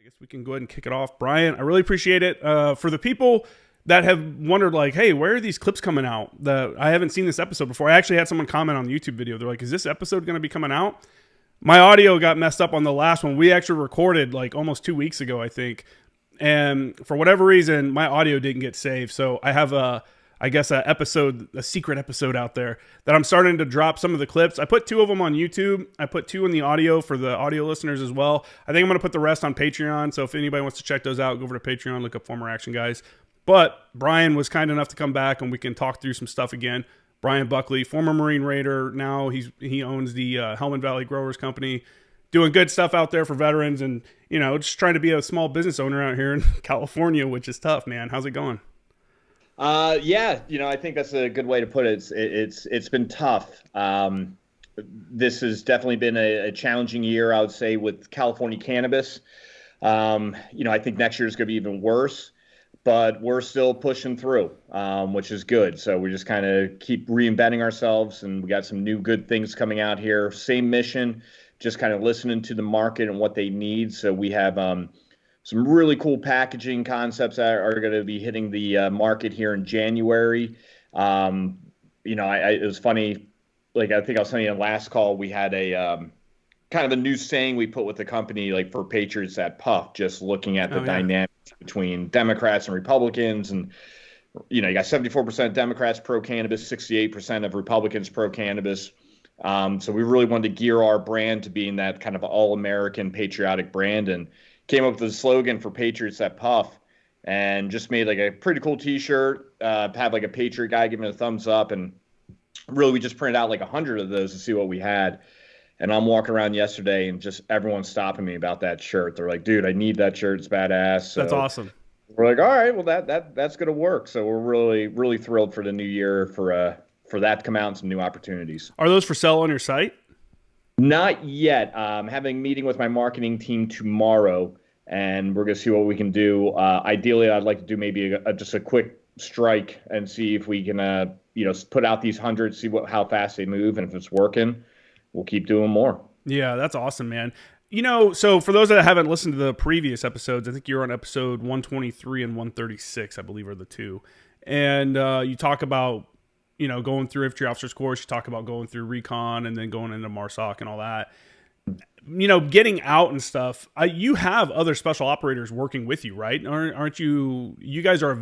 guess we can go ahead and kick it off. Bryan, I really appreciate it. For the people that have wondered, like, hey, where are these clips coming out? I haven't seen this episode before. I actually had someone comment on the YouTube video. They're like, is this episode going to be coming out? My audio got messed up on the last one. We actually recorded like almost 2 weeks ago, I think. And for whatever reason, my audio didn't get saved. So I have a secret episode out there that I'm starting to drop some of the clips. I put 2 of them on YouTube. I put 2 in the audio for the audio listeners as well. I think I'm going to put the rest on Patreon. So if anybody wants to check those out, go over to Patreon, look up Former Action Guys. But Bryan was kind enough to come back and we can talk through some stuff again. Bryan Buckley, former Marine Raider. Now he owns the Helmand Valley Growers Company, doing good stuff out there for veterans and, you know, just trying to be a small business owner out here in California, which is tough, man. How's it going? Yeah, you know, I think that's a good way to put it. It's been tough. This has definitely been a challenging year, I would say, with California cannabis. You know, I think next year is going to be even worse, but we're still pushing through, which is good. So we just kind of keep reinventing ourselves, and we got some new good things coming out here. Same mission, just kind of listening to the market and what they need. So we have some really cool packaging concepts that are going to be hitting the market here in January. You know, it was funny. Like, I think I was telling you in the last call, we had a kind of a new saying we put with the company, like for Patriots at Puff, just looking at the dynamics between Democrats and Republicans. And, you know, you got 74% Democrats pro-cannabis, 68% of Republicans pro-cannabis. So we really wanted to gear our brand to being that kind of all-American patriotic brand, and came up with a slogan for Patriots that Puff, and just made like a pretty cool t-shirt, have like a Patriot guy giving a thumbs up. And really, we just printed out like 100 of those to see what we had. And I'm walking around yesterday and just everyone's stopping me about that shirt. They're like, dude, I need that shirt. It's badass. So that's awesome. We're like, all right, well, that's going to work. So we're really, really thrilled for the new year for that to come out and some new opportunities. Are those for sale on your site? Not yet. Having a meeting with my marketing team tomorrow, and we're going to see what we can do. Ideally, I'd like to do maybe just a quick strike and see if we can, you know, put out these 100, see how fast they move, and if it's working, we'll keep doing more. Yeah, that's awesome, man. You know, so for those that haven't listened to the previous episodes, I think you're on episode 123 and 136, I believe, are the 2. And you talk about, you know, going through infantry officer's course, you talk about going through recon and then going into MARSOC and all that. You know, getting out and stuff. You have other special operators working with you, right? Aren't you? You guys are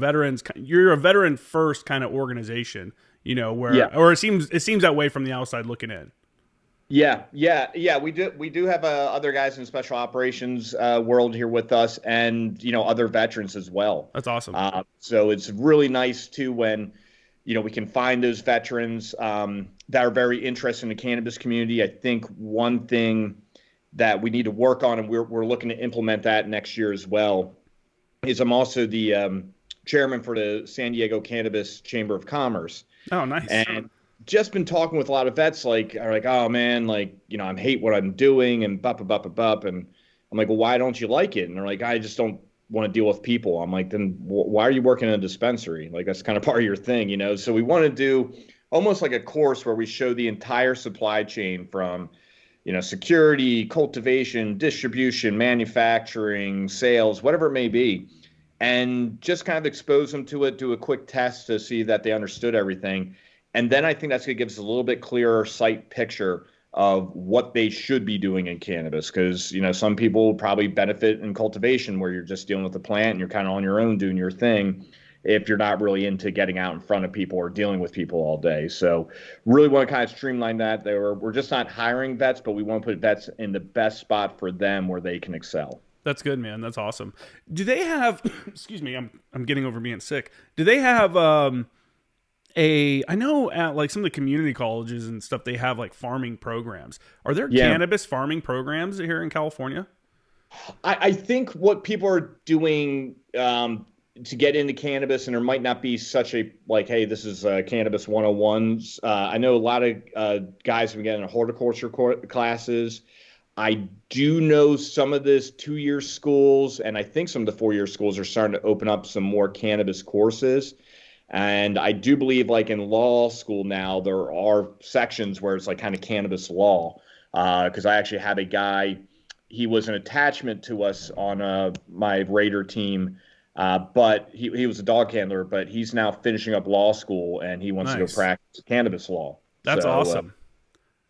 you're a veteran first kind of organization, you know, where, or it seems that way from the outside looking in. Yeah. We do have other guys in special operations world here with us, and, you know, other veterans as well. That's awesome. So it's really nice too when, you know, we can find those veterans that are very interested in the cannabis community. I think one thing that we need to work on, and we're looking to implement that next year as well, is I'm also the chairman for the San Diego Cannabis Chamber of Commerce. Oh, nice. And just been talking with a lot of vets, are like, oh man, like, you know, I hate what I'm doing, and bup. And I'm like, well, why don't you like it? And they're like, I just don't want to deal with people. I'm like, then why are you working in a dispensary? Like, that's kind of part of your thing, you know? So we want to do almost like a course where we show the entire supply chain from, you know, security, cultivation, distribution, manufacturing, sales, whatever it may be, and just kind of expose them to it, do a quick test to see that they understood everything. And then I think that's going to give us a little bit clearer sight picture of what they should be doing in cannabis. Because, you know, some people probably benefit in cultivation where you're just dealing with the plant and you're kind of on your own doing your thing, if you're not really into getting out in front of people or dealing with people all day. So really want to kind of streamline that. We're just not hiring vets, but we want to put vets in the best spot for them where they can excel. That's good, man. That's awesome. Do they have, excuse me, I'm getting over being sick. Do they have, I know at like some of the community colleges and stuff, they have like farming programs. Are there cannabis farming programs here in California? I think what people are doing, to get into cannabis, and there might not be such a, like, hey, this is cannabis 101s. I know a lot of guys have been getting horticulture classes. I do know some of this 2-year schools, and I think some of the 4-year schools are starting to open up some more cannabis courses. And I do believe, like in law school now, there are sections where it's like kind of cannabis law. Because I actually had a guy, he was an attachment to us on my Raider team. But he was a dog handler, but he's now finishing up law school and he wants to go practice cannabis law. That's awesome.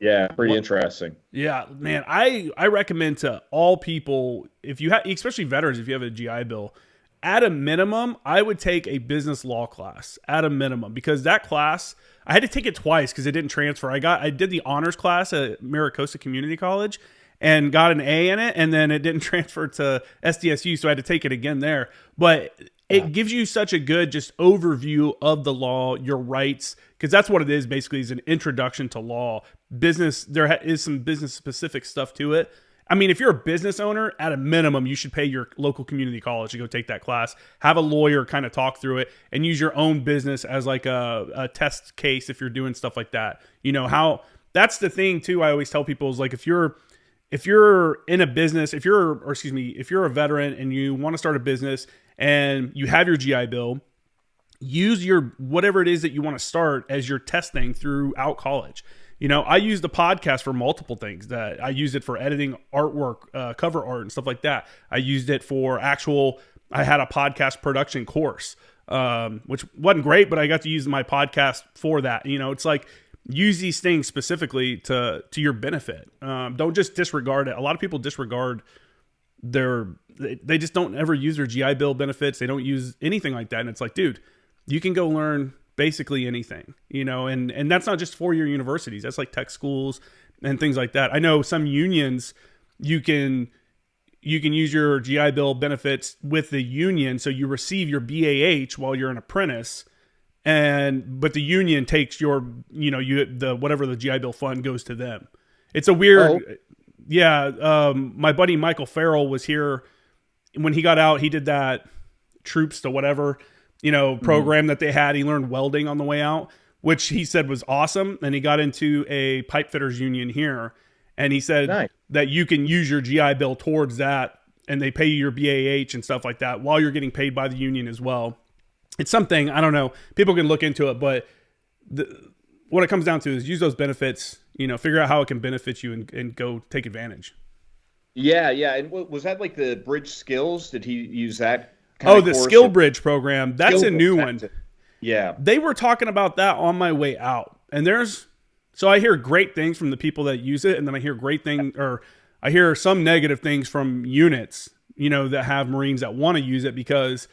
Yeah, pretty interesting. Yeah, man, I recommend to all people, if you have, especially veterans, if you have a GI Bill, at a minimum, I would take a business law class at a minimum, because that class, I had to take it twice because it didn't transfer. I did the honors class at Maricosta Community College and got an A in it, and then it didn't transfer to SDSU, so I had to take it again there. But it gives you such a good just overview of the law, your rights, because that's what it is basically, is an introduction to law. Business, there is some business specific stuff to it. I mean, if you're a business owner, at a minimum, you should pay your local community college to go take that class, have a lawyer kind of talk through it, and use your own business as like a test case if you're doing stuff like that. You know, how that's the thing too. I always tell people is like, if you're in a business, if you're a veteran and you want to start a business and you have your GI Bill, use your whatever it is that you want to start as your testing throughout college. You know, I use the podcast for multiple things. That I used it for editing artwork, cover art and stuff like that. I used it for I had a podcast production course, which wasn't great, but I got to use my podcast for that. You know, it's like, use these things specifically to your benefit. Don't just disregard it. A lot of people disregard they just don't ever use their GI Bill benefits. They don't use anything like that. And it's like, dude, you can go learn basically anything, you know, and that's not just four-year universities. That's like tech schools and things like that. I know some unions, you can use your GI Bill benefits with the union. So you receive your BAH while you're an apprentice, but the union takes your, you know, whatever the GI Bill fund goes to them. It's a weird, my buddy Michael Farrell was here when he got out. He did that troops to whatever, you know, program that they had. He learned welding on the way out, which he said was awesome. And he got into a pipe fitters union here. And he said that you can use your GI Bill towards that, and they pay you your BAH and stuff like that while you're getting paid by the union as well. It's something, I don't know, people can look into it, but what it comes down to is use those benefits, you know, figure out how it can benefit you and go take advantage. Yeah. And was that like the Bridge Skills? Did he use that? The Skillbridge program. That's a new one. Yeah. They were talking about that on my way out. And so I hear great things from the people that use it. And then I hear some negative things from units, you know, that have Marines that want to use it, because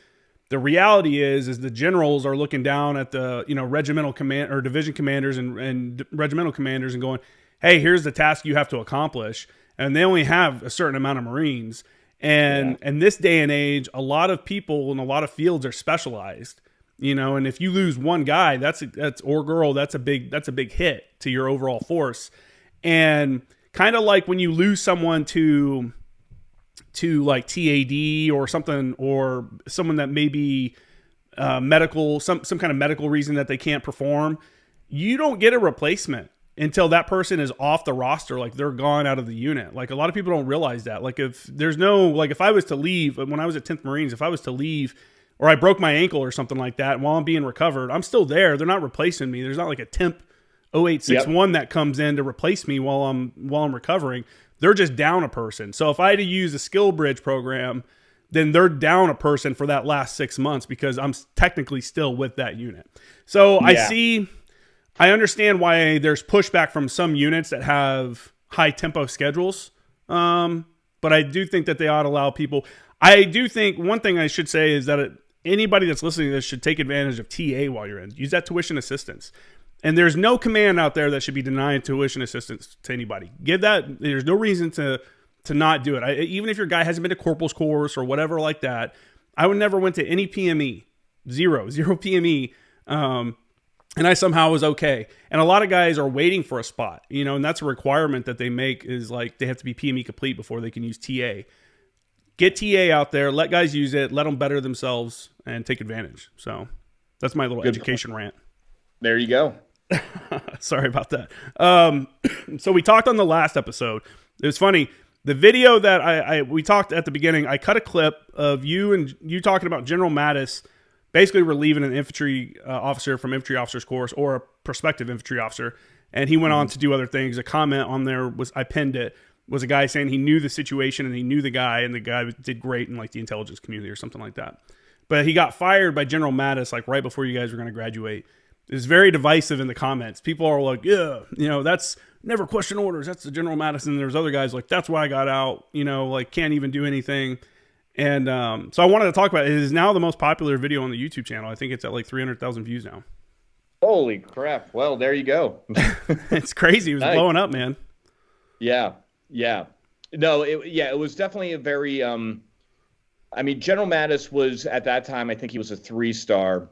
the reality is the generals are looking down at the, you know, regimental command or division commanders and regimental commanders and going, hey, here's the task you have to accomplish. And they only have a certain amount of Marines. And this day and age, a lot of people in a lot of fields are specialized, you know, and if you lose one guy, that's or girl, that's a big hit to your overall force. And kind of like when you lose someone to like TAD or something, or someone that may be medical, some kind of medical reason that they can't perform, you don't get a replacement until that person is off the roster. Like, they're gone out of the unit. Like, a lot of people don't realize that. Like, if I was to leave, when I was at 10th Marines, if I was to leave, or I broke my ankle or something like that, and while I'm being recovered, I'm still there. They're not replacing me. There's not like a temp 0861 that comes in to replace me while I'm recovering. They're just down a person. So if I had to use a Skillbridge program, then they're down a person for that last 6 months, because I'm technically still with that unit. So I understand why there's pushback from some units that have high tempo schedules. But I do think that they ought to allow people. I do think one thing I should say is that anybody that's listening to this should take advantage of TA while you're in. Use that tuition assistance. And there's no command out there that should be denying tuition assistance to anybody. Give that. There's no reason to not do it. Even if your guy hasn't been to corporal's course or whatever like that, I would never went to any PME. Zero PME. And I somehow was okay. And a lot of guys are waiting for a spot, you know, and that's a requirement that they make, is like they have to be PME complete before they can use TA. Get TA out there, let guys use it, let them better themselves and take advantage. So that's my little education rant. There you go. Sorry about that. So we talked on the last episode. It was funny. The video that we talked at the beginning, I cut a clip of you talking about General Mattis basically relieving an infantry officer from infantry officer's course, or a prospective infantry officer. And he went on to do other things. A comment on there was, I pinned it. was a guy saying he knew the situation and he knew the guy, and the guy did great in like the intelligence community or something like that. But he got fired by General Mattis like right before you guys were going to graduate. It was very divisive in the comments. People are like, yeah, that's never question orders. That's the General Mattis. And there's other guys like, that's why I got out, like can't even do anything. And so I wanted to talk about it. It is now the most popular video on the YouTube channel. I think it's at like 300,000 views now. Holy crap. Well, there you go. It's crazy. It was blowing up, man. Yeah. Yeah. No, it was definitely a very, General Mattis was at that time, I think he was a 3-star,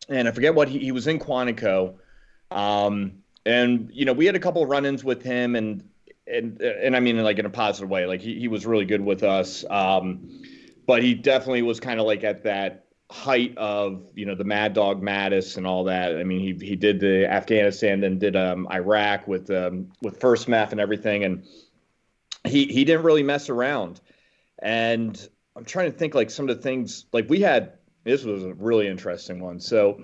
and I forget what he was in Quantico. And, we had a couple of run-ins with him and I mean, like in a positive way, like he was really good with us. But he definitely was kind of like at that height of, the Mad Dog Mattis and all that. I mean, he did the Afghanistan, then did Iraq with First MEF and everything. And he didn't really mess around. And I'm trying to think like some of the things like this was a really interesting one. So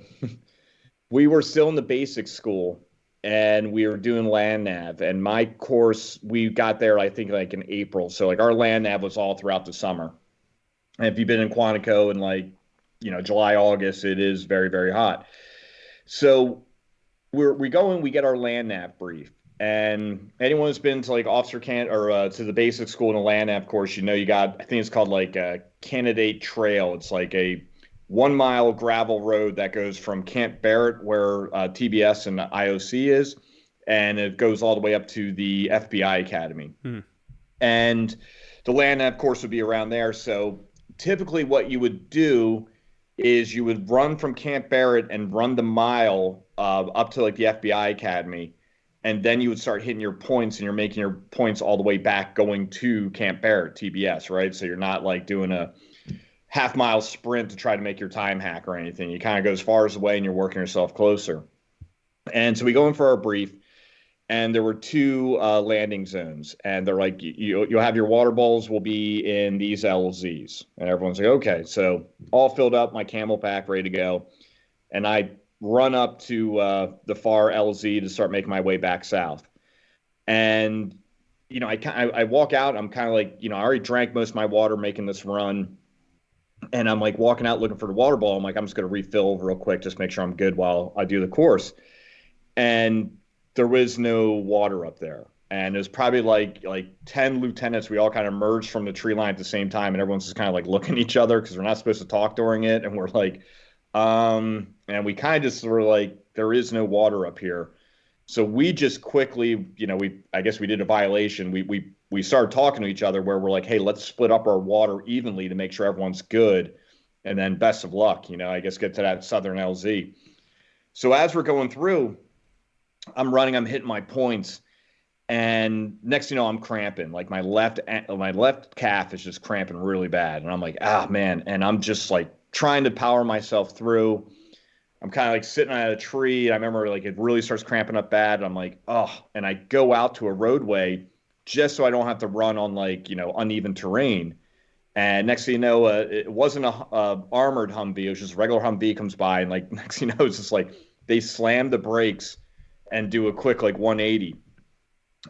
we were still in the basic school and we were doing land nav, and my course, we got there, I think like in April. So like our land nav was all throughout the summer. And if you've been in Quantico in like, July, August, it is very, very hot. So we go in, we get our land nav brief. And anyone who's been to like officer camp or to the basic school in a land nav course, you got, I think it's called like a candidate trail. It's like a 1-mile gravel road that goes from Camp Barrett, where TBS and IOC is, and it goes all the way up to the FBI Academy. And the land nav course would be around there. So typically what you would do is you would run from Camp Barrett and run the mile up to like the FBI Academy. And then you would start hitting your points, and you're making your points all the way back going to Camp Barrett, TBS, right? So you're not like doing a half-mile sprint to try to make your time hack or anything. You kind of go as far as away and you're working yourself closer. And so we go in for our brief, and there were 2 landing zones. And they're like, you'll have your water bowls will be in these LZs. And everyone's like, okay. So all filled up, my Camelback ready to go. And I run up to the far LZ to start making my way back south. And, I walk out. I'm kind of like, I already drank most of my water making this run. And I'm like walking out looking for the water ball. I'm like, I'm just going to refill real quick, just make sure I'm good while I do the course. And there was no water up there. And it was probably like 10 lieutenants. We all kind of merged from the tree line at the same time. And everyone's just kind of like looking at each other because we're not supposed to talk during it. And we're like, and we kind of just were like, there is no water up here. So we just quickly, I guess we did a violation. We started talking to each other where we're like, hey, let's split up our water evenly to make sure everyone's good. And then best of luck, I guess get to that southern LZ. So as we're going through, I'm hitting my points. And next thing you know, I'm cramping. Like my left calf is just cramping really bad. And I'm like, man. And I'm just like trying to power myself through. I'm kind of like sitting on a tree. And I remember like it really starts cramping up bad. And I'm like, and I go out to a roadway just so I don't have to run on like, uneven terrain. And next thing you know, it wasn't a armored Humvee. It was just a regular Humvee comes by. And like, next thing you know, it's just like they slam the brakes and do a quick like 180.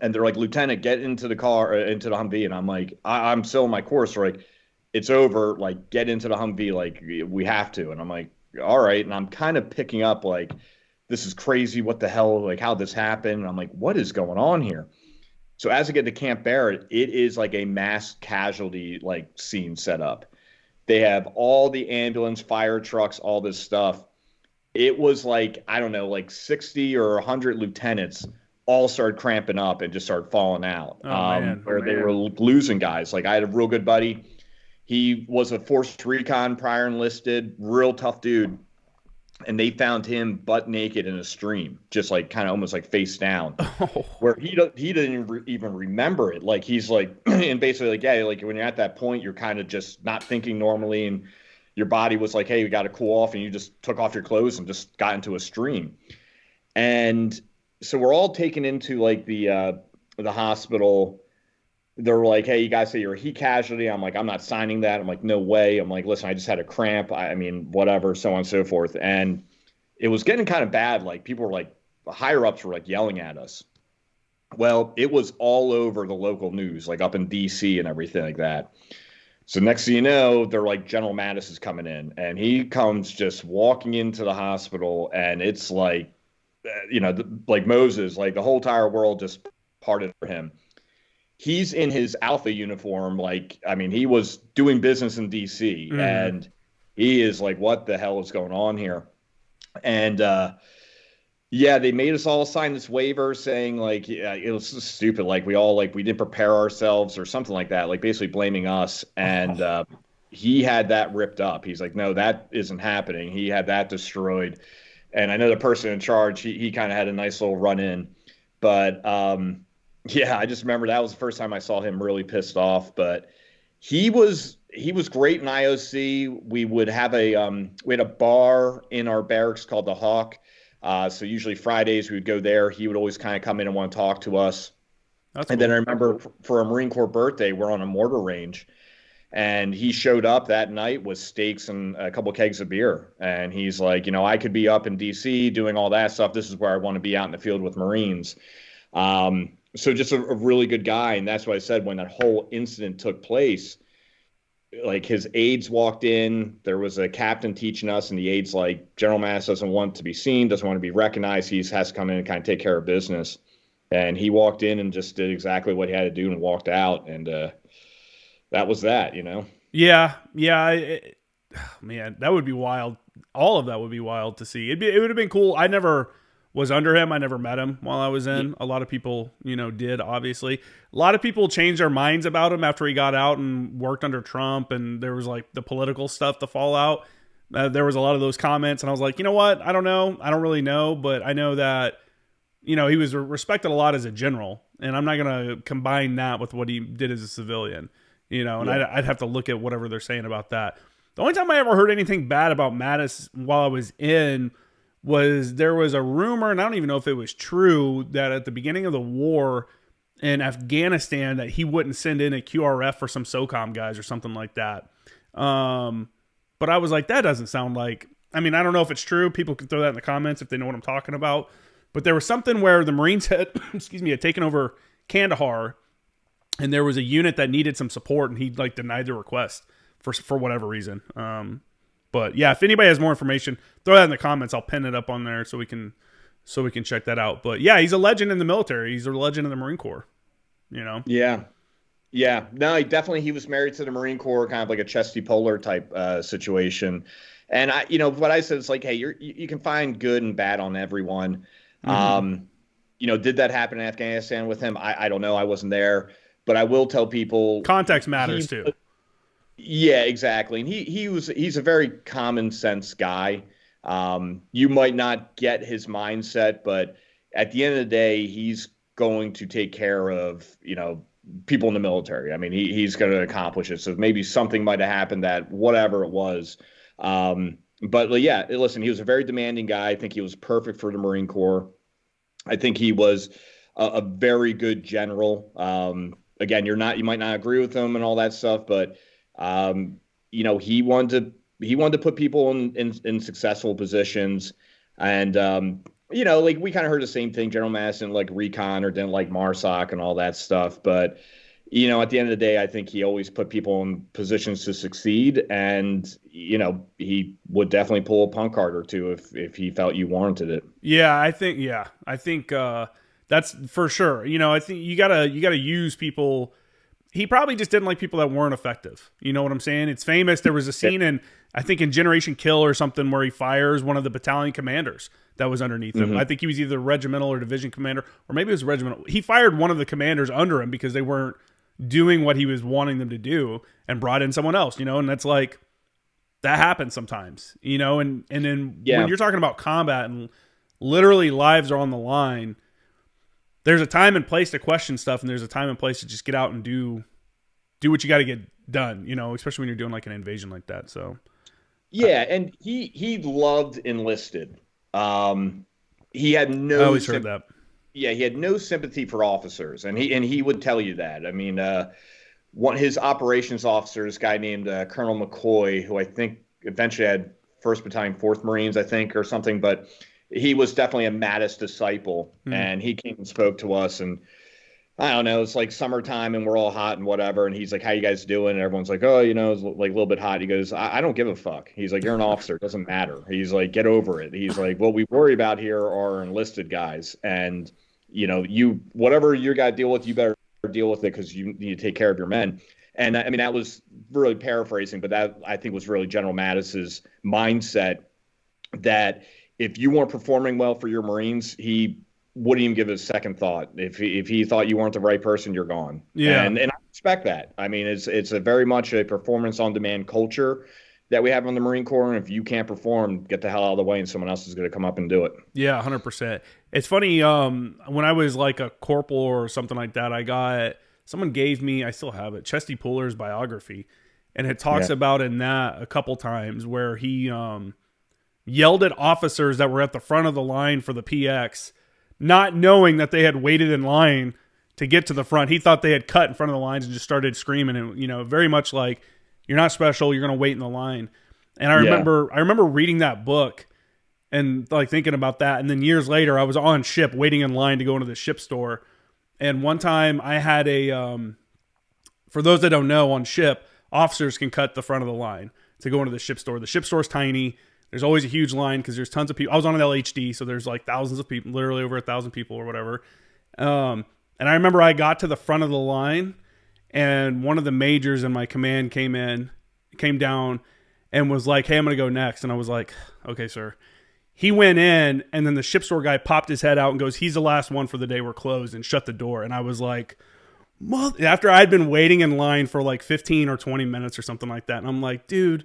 And they're like, Lieutenant, get into the car, into the Humvee. And I'm like, I'm still in my course. They're like, it's over. Like, get into the Humvee. Like, we have to. And I'm like, all right. And I'm kind of picking up like, this is crazy. What the hell? Like, how'd this happen? And I'm like, what is going on here? So as I get to Camp Barrett, it is like a mass casualty like scene set up. They have all the ambulance, fire trucks, all this stuff. It was like, I don't know, like 60 or 100 lieutenants all started cramping up and just started falling out. They were losing guys. Like I had a real good buddy. He was a forced recon prior enlisted, real tough dude. And they found him butt naked in a stream, just like kind of almost like face down, where he didn't even remember it. Like he's like, and basically like, yeah, like when you're at that point, you're kind of just not thinking normally, and your body was like, hey, we got to cool off, and you just took off your clothes and just got into a stream. And so we're all taken into like the hospital. They're like, hey, you guys say you're a heat casualty. I'm like, I'm not signing that. I'm like, no way. I'm like, listen, I just had a cramp. I mean, whatever, so on and so forth. And it was getting kind of bad. Like people were like, the higher ups were like yelling at us. Well, it was all over the local news, like up in DC and everything like that. So next thing you know, they're like, General Mattis is coming in, and he comes just walking into the hospital, and it's like, like Moses, like the whole entire world just parted for him. He's in his Alpha uniform, like, I mean, he was doing business in DC, Mm-hmm. and he is like, what the hell is going on here? And yeah, they made us all sign this waiver saying like, yeah, it was so stupid. Like we didn't prepare ourselves or something like that, like basically blaming us. And Oh, he had that ripped up. He's like, no, that isn't happening. He had that destroyed. And I know the person in charge, he kind of had a nice little run in. But yeah, I just remember that was the first time I saw him really pissed off. But he was great in IOC. We had a bar in our barracks called the Hawk. So usually Fridays we would go there. He would always kind of come in and want to talk to us. that's And then I cool. remember for a Marine Corps birthday, we're on a mortar range, and he showed up that night with steaks and a couple of kegs of beer. And he's like, I could be up in DC doing all that stuff. This is where I want to be, out in the field with Marines. So just a really good guy. And that's what I said when that whole incident took place. Like his aides walked in, there was a captain teaching us, and the aides like, General Mass doesn't want to be seen, doesn't want to be recognized. He has to come in and kind of take care of business. And he walked in and just did exactly what he had to do and walked out. And that was that. Yeah, yeah. Man, that would be wild. All of that would be wild to see. It would have been cool. I never was under him. I never met him while I was Yeah. in. A lot of people, did, obviously. A lot of people changed their minds about him after he got out and worked under Trump, and there was like the political stuff, the fallout. There was a lot of those comments, and I was like, you know what? I don't know. I don't really know, but I know that he was respected a lot as a general, and I'm not going to combine that with what he did as a civilian, and Yeah. I'd have to look at whatever they're saying about that. The only time I ever heard anything bad about Mattis while I was in was there was a rumor, and I don't even know if it was true, that at the beginning of the war in Afghanistan that he wouldn't send in a QRF for some SOCOM guys or something like that. But I was like, that doesn't sound like. I mean, I don't know if it's true. People can throw that in the comments if they know what I'm talking about. But there was something where the Marines had, had taken over Kandahar, and there was a unit that needed some support, and he like denied the request for whatever reason. But yeah, if anybody has more information, throw that in the comments. I'll pin it up on there so we can check that out. But yeah, he's a legend in the military. He's a legend in the Marine Corps. Yeah. Yeah. No, he was married to the Marine Corps, kind of like a Chesty Puller type situation. And what I said is like, hey, you can find good and bad on everyone. Mm-hmm. Did that happen in Afghanistan with him? I don't know. I wasn't there, but I will tell people Context matters too. Yeah, exactly. And he's a very common sense guy. You might not get his mindset, but at the end of the day, he's going to take care of, people in the military. I mean, he's going to accomplish it. So maybe something might have happened, that whatever it was. But yeah, listen, he was a very demanding guy. I think he was perfect for the Marine Corps. I think he was a very good general. Again, you might not agree with him and all that stuff, but he wanted to put people in successful positions. And like we kind of heard the same thing. General Madison like Recon or didn't like MARSOC and all that stuff, but at the end of the day, I think he always put people in positions to succeed, and he would definitely pull a punk card or two if he felt you warranted it. Yeah, I think that's for sure. I think you gotta use people. He probably just didn't like people that weren't effective. You know what I'm saying? It's famous. There was a scene I think in Generation Kill or something where he fires one of the battalion commanders that was underneath him. Mm-hmm. I think he was either regimental or division commander, or maybe it was regimental. He fired one of the commanders under him because they weren't doing what he was wanting them to do, and brought in someone else, and that's like, that happens sometimes, and then Yeah. when you're talking about combat and literally lives are on the line, there's a time and place to question stuff, and there's a time and place to just get out and do what you got to get done, especially when you're doing like an invasion like that. So Yeah, and he loved enlisted. He had I no always heard that. Yeah, he had no sympathy for officers, and he would tell you that. I mean, one his operations officer, this guy named Colonel McCoy, who I think eventually had First Battalion, Fourth Marines, I think, or something. But he was definitely a Mattis disciple, and he came and spoke to us, and I don't know, it's like summertime and we're all hot and whatever. And he's like, how you guys doing? And everyone's like, oh, it's like a little bit hot. He goes, I don't give a fuck. He's like, you're an officer. It doesn't matter. He's like, get over it. He's like, what we worry about here are enlisted guys. And, whatever you got to deal with, you better deal with it because you need to take care of your men. And I mean, that was really paraphrasing, but that I think was really General Mattis's mindset, that if you weren't performing well for your Marines, he wouldn't even give it a second thought. If he thought you weren't the right person, you're gone. Yeah. And I respect that. I mean, it's a very much a performance on demand culture that we have in the Marine Corps. And if you can't perform, get the hell out of the way and someone else is going to come up and do it. Yeah, 100%. It's funny, when I was like a corporal or something like that, someone gave me, I still have it, Chesty Puller's biography. And it talks about in that a couple times where he yelled at officers that were at the front of the line for the PX, not knowing that they had waited in line to get to the front. He thought they had cut in front of the lines and just started screaming, and very much like, you're not special, you're going to wait in the line. And I remember reading that book and like thinking about that. And then years later, I was on ship waiting in line to go into the ship store. And one time I had for those that don't know, on ship, officers can cut the front of the line to go into the ship store. The ship store's tiny. There's always a huge line because there's tons of people. I was on an LHD, so there's like thousands of people, literally over 1,000 people or whatever. And I remember I got to the front of the line, and one of the majors in my command came down, and was like, hey, I'm going to go next. And I was like, okay, sir. He went in, and then the ship store guy popped his head out and goes, he's the last one for the day, we're closed, and shut the door. And I was like, after I'd been waiting in line for like 15 or 20 minutes or something like that. And I'm like, dude,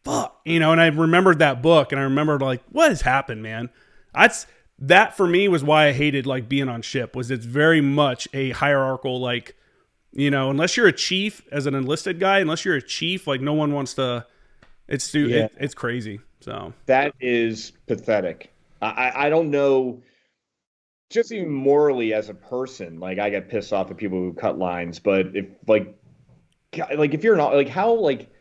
fuck, and I remembered that book, and I remembered like, what has happened, man? That for me was why I hated like being on ship, was it's very much a hierarchical, like, unless you're a chief as an enlisted guy, unless you're a chief, like no one wants to, it's crazy. So that is pathetic. I don't know, just even morally as a person, like I get pissed off at people who cut lines, but if if you're not, like, how like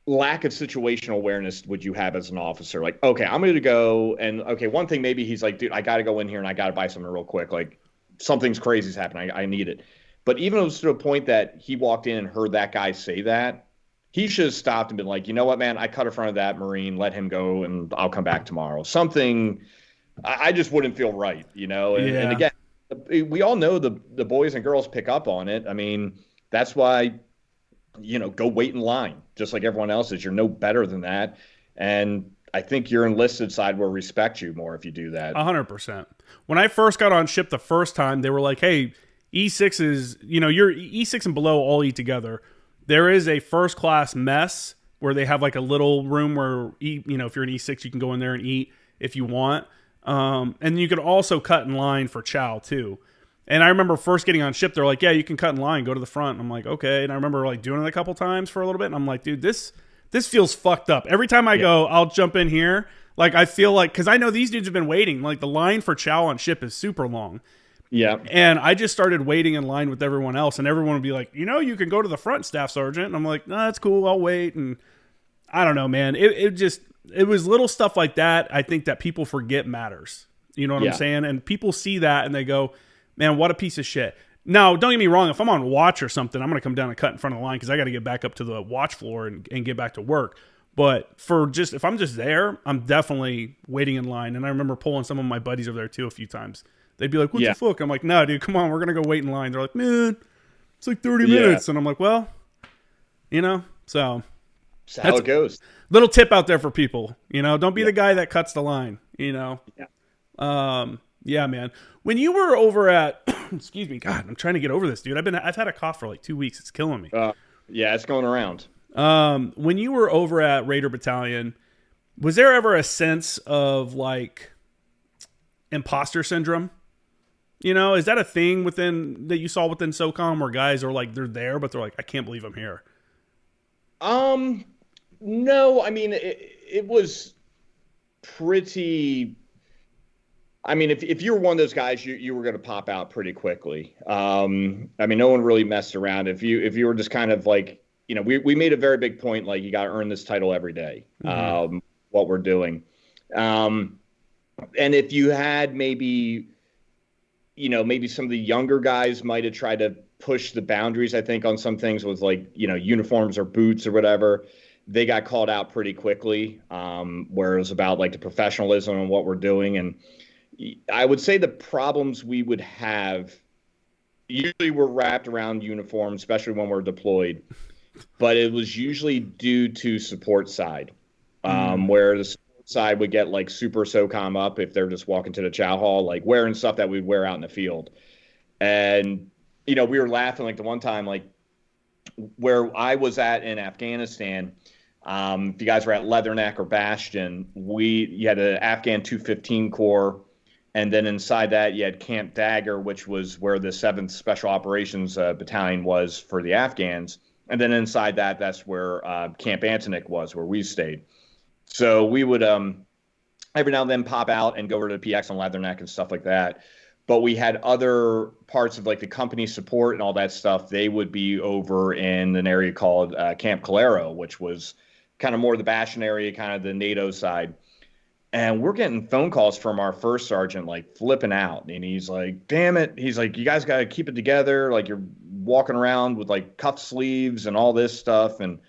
lack of situational awareness would you have as an officer? Like, okay, I'm going to go, and okay, one thing, maybe he's like, dude, I got to go in here and I got to buy something real quick. Like something's crazy's happening. I need it. But even it was to a point that he walked in and heard that guy say that, he should have stopped and been like, you know what, man, I cut in front of that Marine, let him go, and I'll come back tomorrow. Something, I just wouldn't feel right, And again, we all know the boys and girls pick up on it. I mean, that's why, go wait in line, just like everyone else is. You're no better than that. And I think your enlisted side will respect you more if you do that. 100%. When I first got on ship the first time, they were like, hey, E6 is, you're E6 and below all eat together. There is a first class mess where they have like a little room where, if you're an E6, you can go in there and eat if you want. And you can also cut in line for chow too. And I remember first getting on ship, they're like, yeah, you can cut in line, go to the front. And I'm like, okay. And I remember like doing it a couple times for a little bit. And I'm like, dude, this feels fucked up. Every time I go, I'll jump in here. Like, I feel like, because I know these dudes have been waiting. Like, the line for chow on ship is super long. Yeah. And I just started waiting in line with everyone else. And everyone would be like, you can go to the front, Staff Sergeant. And I'm like, no, that's cool. I'll wait. And I don't know, man. It was little stuff like that, I think, that people forget matters. You know what I'm saying? And people see that and they go, man, what a piece of shit. Now, don't get me wrong. If I'm on watch or something, I'm going to come down and cut in front of the line because I got to get back up to the watch floor and get back to work. But if I'm just there, I'm definitely waiting in line. And I remember pulling some of my buddies over there too a few times. They'd be like, what the fuck? I'm like, no, dude, come on. We're going to go wait in line. They're like, man, it's like 30 minutes. And I'm like, well, so that's how it goes. Little tip out there for people, don't be the guy that cuts the line, Yeah, man. When you were over at, excuse me, God, I'm trying to get over this, dude. I've had a cough for like 2 weeks. It's killing me. Yeah, it's going around. When you were over at Raider Battalion, was there ever a sense of like imposter syndrome? Is that a thing that you saw within SOCOM where guys are like, they're there, but they're like, I can't believe I'm here? No, I mean, it was pretty. I mean, if you were one of those guys, you were going to pop out pretty quickly. I mean, no one really messed around. If you were just kind of like, we made a very big point, like, you got to earn this title every day. What we're doing. And if you had maybe, maybe some of the younger guys might have tried to push the boundaries, I think, on some things with like, uniforms or boots or whatever, they got called out pretty quickly, where it was about like the professionalism and what we're doing. And I would say the problems we would have usually were wrapped around uniforms, especially when we're deployed, but it was usually due to support side, where the support side would get like super SOCOM up if they're just walking to the chow hall, like wearing stuff that we'd wear out in the field. And, we were laughing like the one time, like where I was at in Afghanistan, if you guys were at Leatherneck or Bastion, you had an Afghan 215 Corps, and then inside that you had Camp Dagger, which was where the 7th Special Operations Battalion was for the Afghans, and then inside that, that's where Camp Antonik was, where we stayed. So we would every now and then pop out and go over to the PX on Leatherneck and stuff like that. But we had other parts of like the company support and all that stuff. They would be over in an area called Camp Calero, which was kind of more the Bastion area, kind of the NATO side. And we're getting phone calls from our first sergeant, like flipping out. And he's like, damn it. He's like, you guys got to keep it together. Like you're walking around with like cuff sleeves and all this stuff. And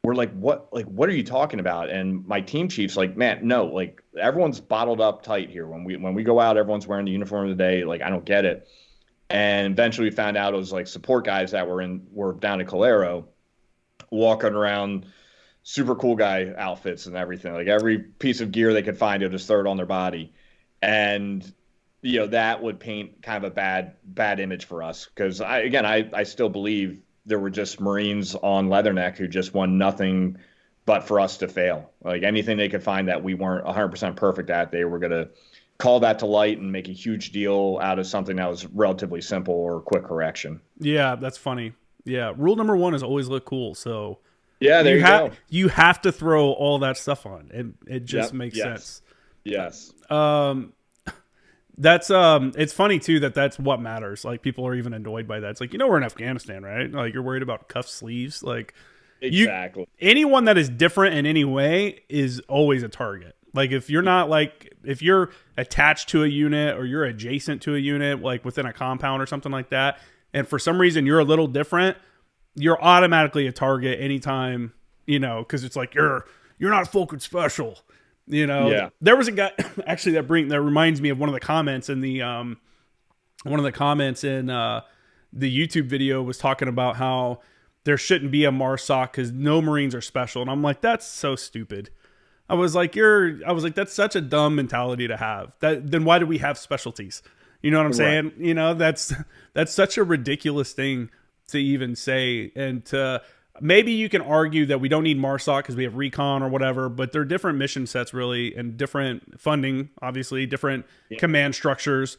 we're like, what are you talking about? And my team chief's like, man, no, like everyone's bottled up tight here. When we go out, everyone's wearing the uniform of the day. Like, I don't get it. And eventually we found out it was like support guys that were down at Calero walking around super cool guy outfits and everything. Like every piece of gear they could find, they'll just throw it on their body. And, that would paint kind of a bad image for us. Cause I still believe there were just Marines on Leatherneck who just won nothing but for us to fail. Like anything they could find that we weren't 100% perfect at, they were going to call that to light and make a huge deal out of something that was relatively simple or quick correction. Yeah, that's funny. Yeah, rule number 1 is always look cool. So yeah, there you go. You have to throw all that stuff on, and it just makes sense. Yes. That's it's funny too that's what matters. Like people are even annoyed by that. It's like, we're in Afghanistan, right? Like you're worried about cuff sleeves. Like exactly. Anyone that is different in any way is always a target. Like if you're attached to a unit or you're adjacent to a unit, like within a compound or something like that, and for some reason you're a little different, you're automatically a target anytime, because it's like you're not fucking special. Yeah. There was a guy actually that reminds me of one of the comments in the YouTube video was talking about how there shouldn't be a MARSOC because no Marines are special, and I'm like, that's so stupid. I was like, that's such a dumb mentality to have. Then why do we have specialties? You know what I'm saying? That's such a ridiculous thing to even say, and to maybe you can argue that we don't need MARSOC because we have Recon or whatever, but they're different mission sets really, and different funding, obviously, different command structures,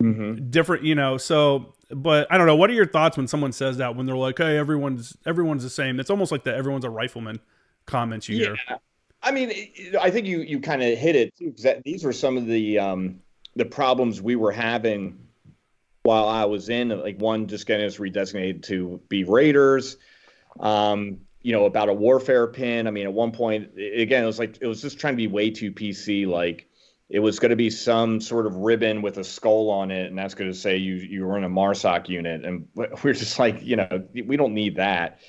different, so, but I don't know. What are your thoughts when someone says that, when they're like, hey, everyone's the same? It's almost like the everyone's a rifleman comments you hear. I mean, I think you kind of hit it too, because these were some of the problems we were having while I was in, like one, just getting us redesignated to be Raiders, about a warfare pin. I mean, at one point, again, it was just trying to be way too PC. Like it was going to be some sort of ribbon with a skull on it, and that's going to say you were in a MARSOC unit. And we're just like, we don't need that.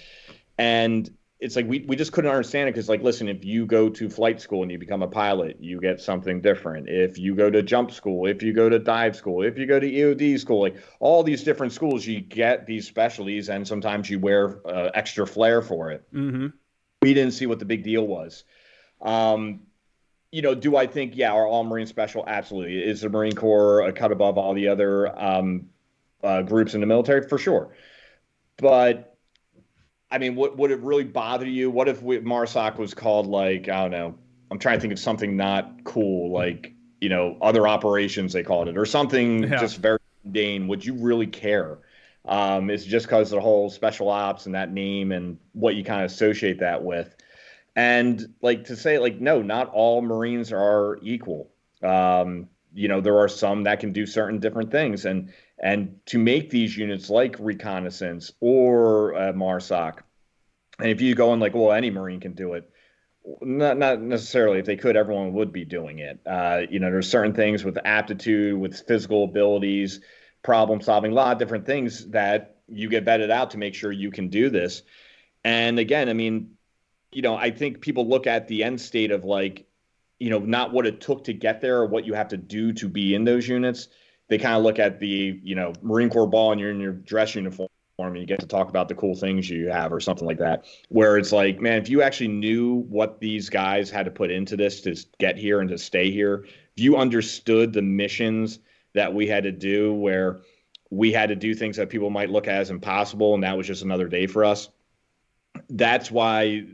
And it's like we just couldn't understand it because, like, listen, if you go to flight school and you become a pilot, you get something different. If you go to jump school, if you go to dive school, if you go to EOD school, like all these different schools, you get these specialties, and sometimes you wear extra flair for it. Mm-hmm. We didn't see what the big deal was. Do I think, are all Marine special? Absolutely. Is the Marine Corps a cut above all the other groups in the military? For sure. But I mean, would it really bother you? What if MARSOC was called, like, I don't know, I'm trying to think of something not cool, like, other operations, they called it, or something just very mundane. Would you really care? It's just because of the whole special ops and that name and what you kind of associate that with. And like to say, like, no, not all Marines are equal. There are some that can do certain different things. And to make these units like reconnaissance or MARSOC, and if you go in like, well, any Marine can do it. not necessarily. If they could, everyone would be doing it. There's certain things with aptitude, with physical abilities, problem solving, a lot of different things that you get vetted out to make sure you can do this. And again, I mean, I think people look at the end state of like, not what it took to get there or what you have to do to be in those units. They kind of look at the, Marine Corps ball and you're in your dress uniform and you get to talk about the cool things you have or something like that. Where it's like, man, if you actually knew what these guys had to put into this to get here and to stay here, if you understood the missions that we had to do, where we had to do things that people might look at as impossible, and that was just another day for us. That's why,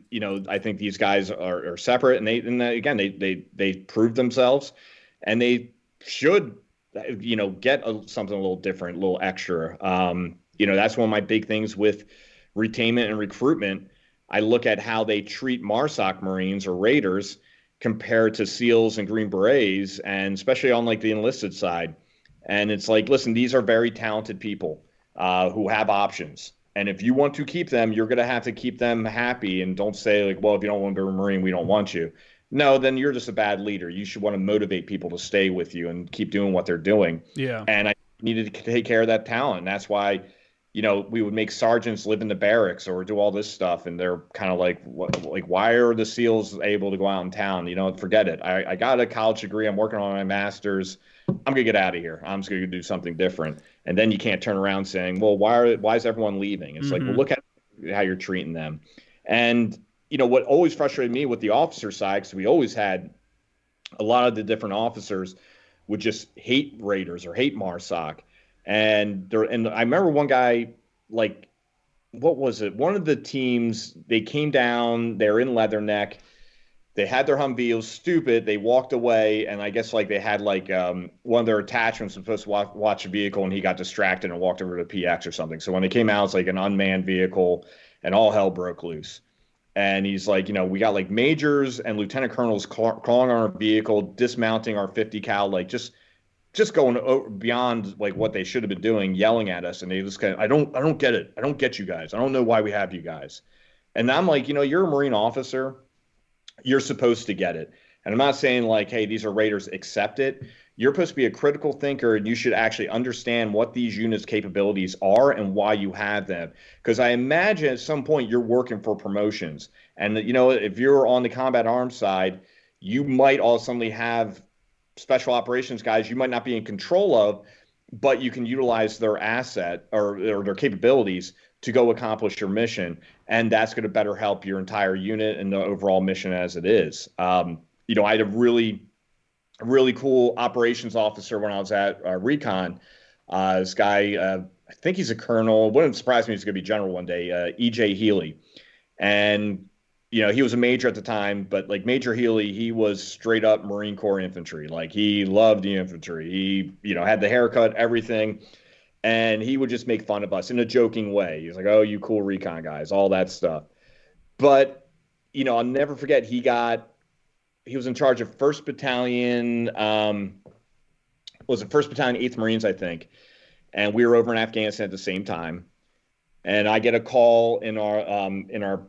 I think these guys are separate, and they proved themselves, and they should, get something a little different, a little extra. That's one of my big things with retainment and recruitment. I look at how they treat MARSOC Marines or Raiders compared to SEALs and Green Berets, and especially on like the enlisted side. And it's like, listen, these are very talented people who have options. And if you want to keep them, you're going to have to keep them happy. And don't say like, well, if you don't want to be a Marine, we don't want you. No, then you're just a bad leader. You should want to motivate people to stay with you and keep doing what they're doing. Yeah. And I needed to take care of that talent. And that's why, we would make sergeants live in the barracks or do all this stuff. And they're kind of like, why are the SEALs able to go out in town? Forget it. I got a college degree. I'm working on my master's. I'm going to get out of here. I'm just going to do something different. And then you can't turn around saying, well, why is everyone leaving? It's like, well, look at how you're treating them. And, what always frustrated me with the officer side, because we always had a lot of the different officers would just hate Raiders or hate MARSOC. And I remember one guy, like, what was it? One of the teams, they came down, they're in Leatherneck. They had their Humvee. It was stupid. They walked away, and I guess like they had like one of their attachments was supposed to watch a vehicle, and he got distracted and walked over to PX or something. So when they came out, it's like an unmanned vehicle, and all hell broke loose. And he's like, we got like majors and lieutenant colonels crawling on our vehicle, dismounting our 50 cal, like just going beyond like what they should have been doing, yelling at us. And they just I don't get it. I don't get you guys. I don't know why we have you guys. And I'm like, you're a Marine officer. You're supposed to get it. And I'm not saying like, hey, these are Raiders, accept it. You're supposed to be a critical thinker, and you should actually understand what these units' capabilities are and why you have them. Because I imagine at some point you're working for promotions. And, if you're on the combat arms side, you might ultimately have special operations guys you might not be in control of, but you can utilize their asset or their capabilities to go accomplish your mission. And that's going to better help your entire unit and the overall mission as it is. I had a really cool operations officer when I was at Recon. This guy, I think he's a colonel. It wouldn't surprise me if he's going to be general one day, E.J. Healy. And, he was a major at the time, but like Major Healy, he was straight up Marine Corps infantry. Like he loved the infantry. He, had the haircut, everything. And he would just make fun of us in a joking way. He's like, oh, you cool recon guys, all that stuff. But, I'll never forget, he was in charge of 1st Battalion, 1st Battalion, 8th Marines, I think. And we were over in Afghanistan at the same time. And I get a call in our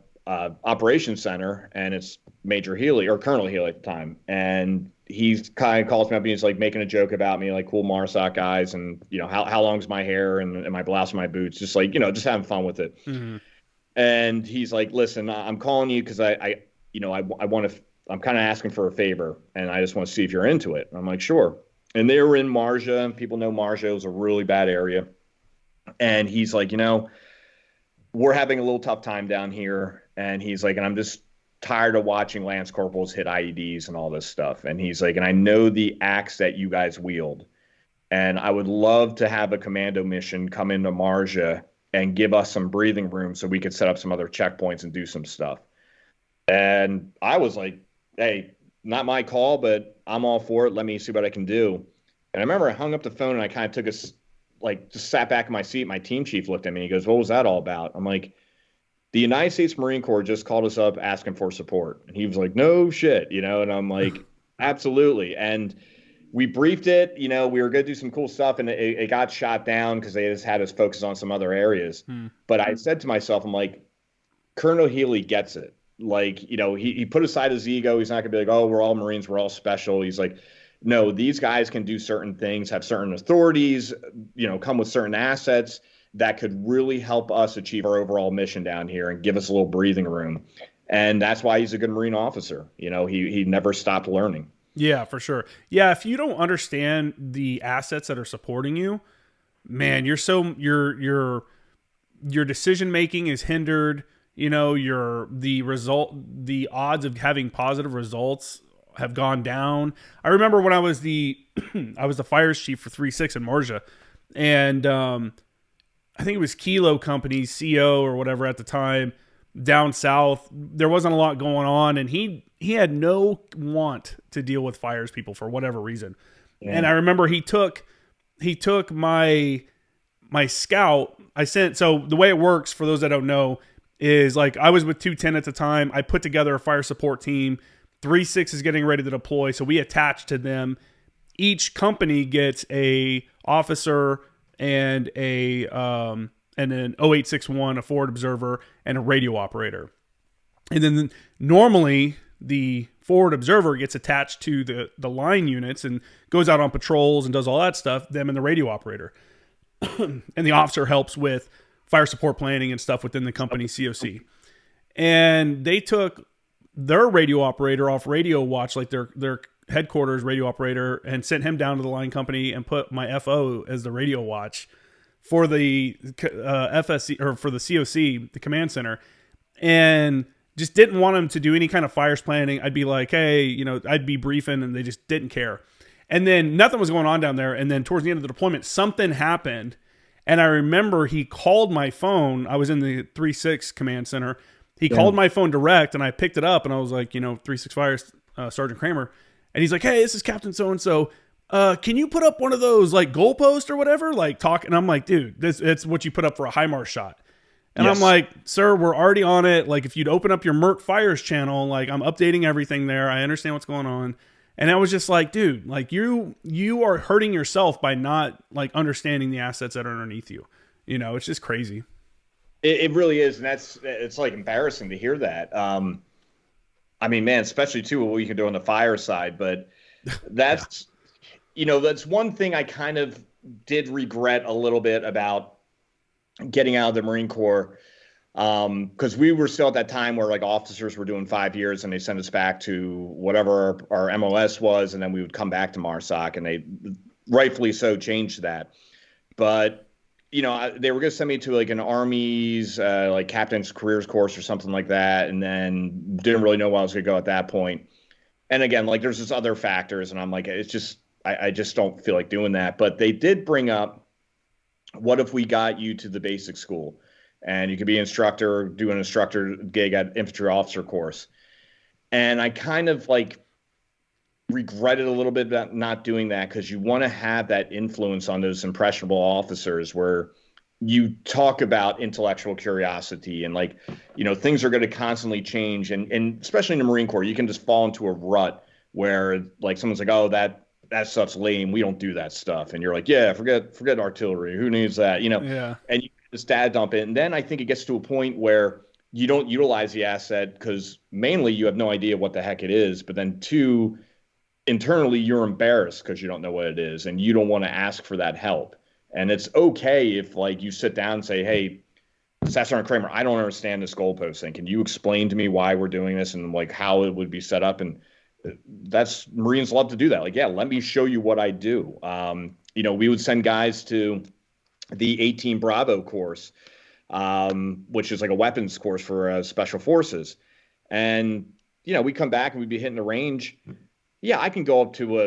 operations center, and it's Major Healy or Colonel Healy at the time. And he kind of calls me up and he's like making a joke about me, like cool MARSOC guys. And, how long's my hair and my blouse and my boots, just like, just having fun with it. Mm-hmm. And he's like, listen, I'm calling you because I want to, I'm kind of asking for a favor, and I just want to see if you're into it. And I'm like, sure. And they were in Marja. People know Marja was a really bad area. And he's like, we're having a little tough time down here. And he's like, and I'm just tired of watching Lance Corporals hit IEDs and all this stuff. And he's like, and I know the axe that you guys wield. And I would love to have a commando mission come into Marja and give us some breathing room so we could set up some other checkpoints and do some stuff. And I was like, hey, not my call, but I'm all for it. Let me see what I can do. And I remember I hung up the phone and I kind of took just sat back in my seat. My team chief looked at me. He goes, what was that all about? I'm like, the United States Marine Corps just called us up asking for support. And he was like, no shit, and I'm like, absolutely. And we briefed it, we were going to do some cool stuff, and it got shot down because they just had us focus on some other areas. But I said to myself, I'm like, Colonel Healy gets it. Like, he put aside his ego. He's not gonna be like, oh, we're all Marines, we're all special. He's like, no, these guys can do certain things, have certain authorities, come with certain assets that could really help us achieve our overall mission down here and give us a little breathing room. And that's why he's a good Marine officer. He never stopped learning. Yeah, for sure. Yeah, if you don't understand the assets that are supporting you, man, your decision making is hindered. The odds of having positive results have gone down. I remember when I was the fires chief for 3-6 in Marja, and I think it was Kilo Company's CO or whatever at the time down south. There wasn't a lot going on, and he had no want to deal with fires people for whatever reason. Yeah. And I remember he took my scout. So the way it works, for those that don't know, is like I was with 210 at the time. I put together a fire support team. 3-6 is getting ready to deploy, so we attach to them. Each company gets a officer and an 0861, a forward observer, and a radio operator. And then normally the forward observer gets attached to the line units and goes out on patrols and does all that stuff, them and the radio operator. And the officer helps with fire support planning and stuff within the company COC. And they took their radio operator off radio watch, like their headquarters radio operator, and sent him down to the line company and put my FO as the radio watch for the FSC, or for the COC, the command center, and just didn't want him to do any kind of fires planning. I'd be like, hey, I'd be briefing, and they just didn't care. And then nothing was going on down there. And then towards the end of the deployment, something happened. And I remember he called my phone. I was in the 3-6 command center. He called my phone direct, and I picked it up, and I was like, 3-6 Fires, Sergeant Kramer. And he's like, hey, this is Captain so-and-so. Can you put up one of those like goalposts or whatever? Like talk. And I'm like, dude, it's what you put up for a HIMARS shot. And yes. I'm like, sir, we're already on it. Like if you'd open up your Merc Fires channel, like I'm updating everything there. I understand what's going on. And I was just like, dude, like you are hurting yourself by not like understanding the assets that are underneath you. It's just crazy. It really is. And it's like embarrassing to hear that. I mean, man, especially too, what you can do on the fire side, but that's, that's one thing I kind of did regret a little bit about getting out of the Marine Corps. Because we were still at that time where like officers were doing 5 years and they sent us back to whatever our MOS was, and then we would come back to MARSOC, and they rightfully so changed that. But they were going to send me to like an Army's like captain's careers course or something like that, and then didn't really know where I was going to go at that point. And again, like there's just other factors, and I'm like, it's just I just don't feel like doing that. But they did bring up, what if we got you to the basic school? And you could be an instructor, do an instructor gig at infantry officer course. And I kind of like regretted a little bit about not doing that, because you want to have that influence on those impressionable officers where you talk about intellectual curiosity and like, things are going to constantly change. And especially in the Marine Corps, you can just fall into a rut where like someone's like, oh, that stuff's lame. We don't do that stuff. And you're like, yeah, forget artillery. Who needs that? Yeah. And you just dad dump it. And then I think it gets to a point where you don't utilize the asset because mainly you have no idea what the heck it is. But then two, internally, you're embarrassed because you don't know what it is and you don't want to ask for that help. And it's okay if like you sit down and say, hey, Staff Sergeant Kramer, I don't understand this goalpost thing. Can you explain to me why we're doing this and like how it would be set up? And that's, Marines love to do that. Like, yeah, let me show you what I do. We would send guys to the 18 Bravo course, which is like a weapons course for special forces. And, we come back and we'd be hitting the range. Yeah, I can go up to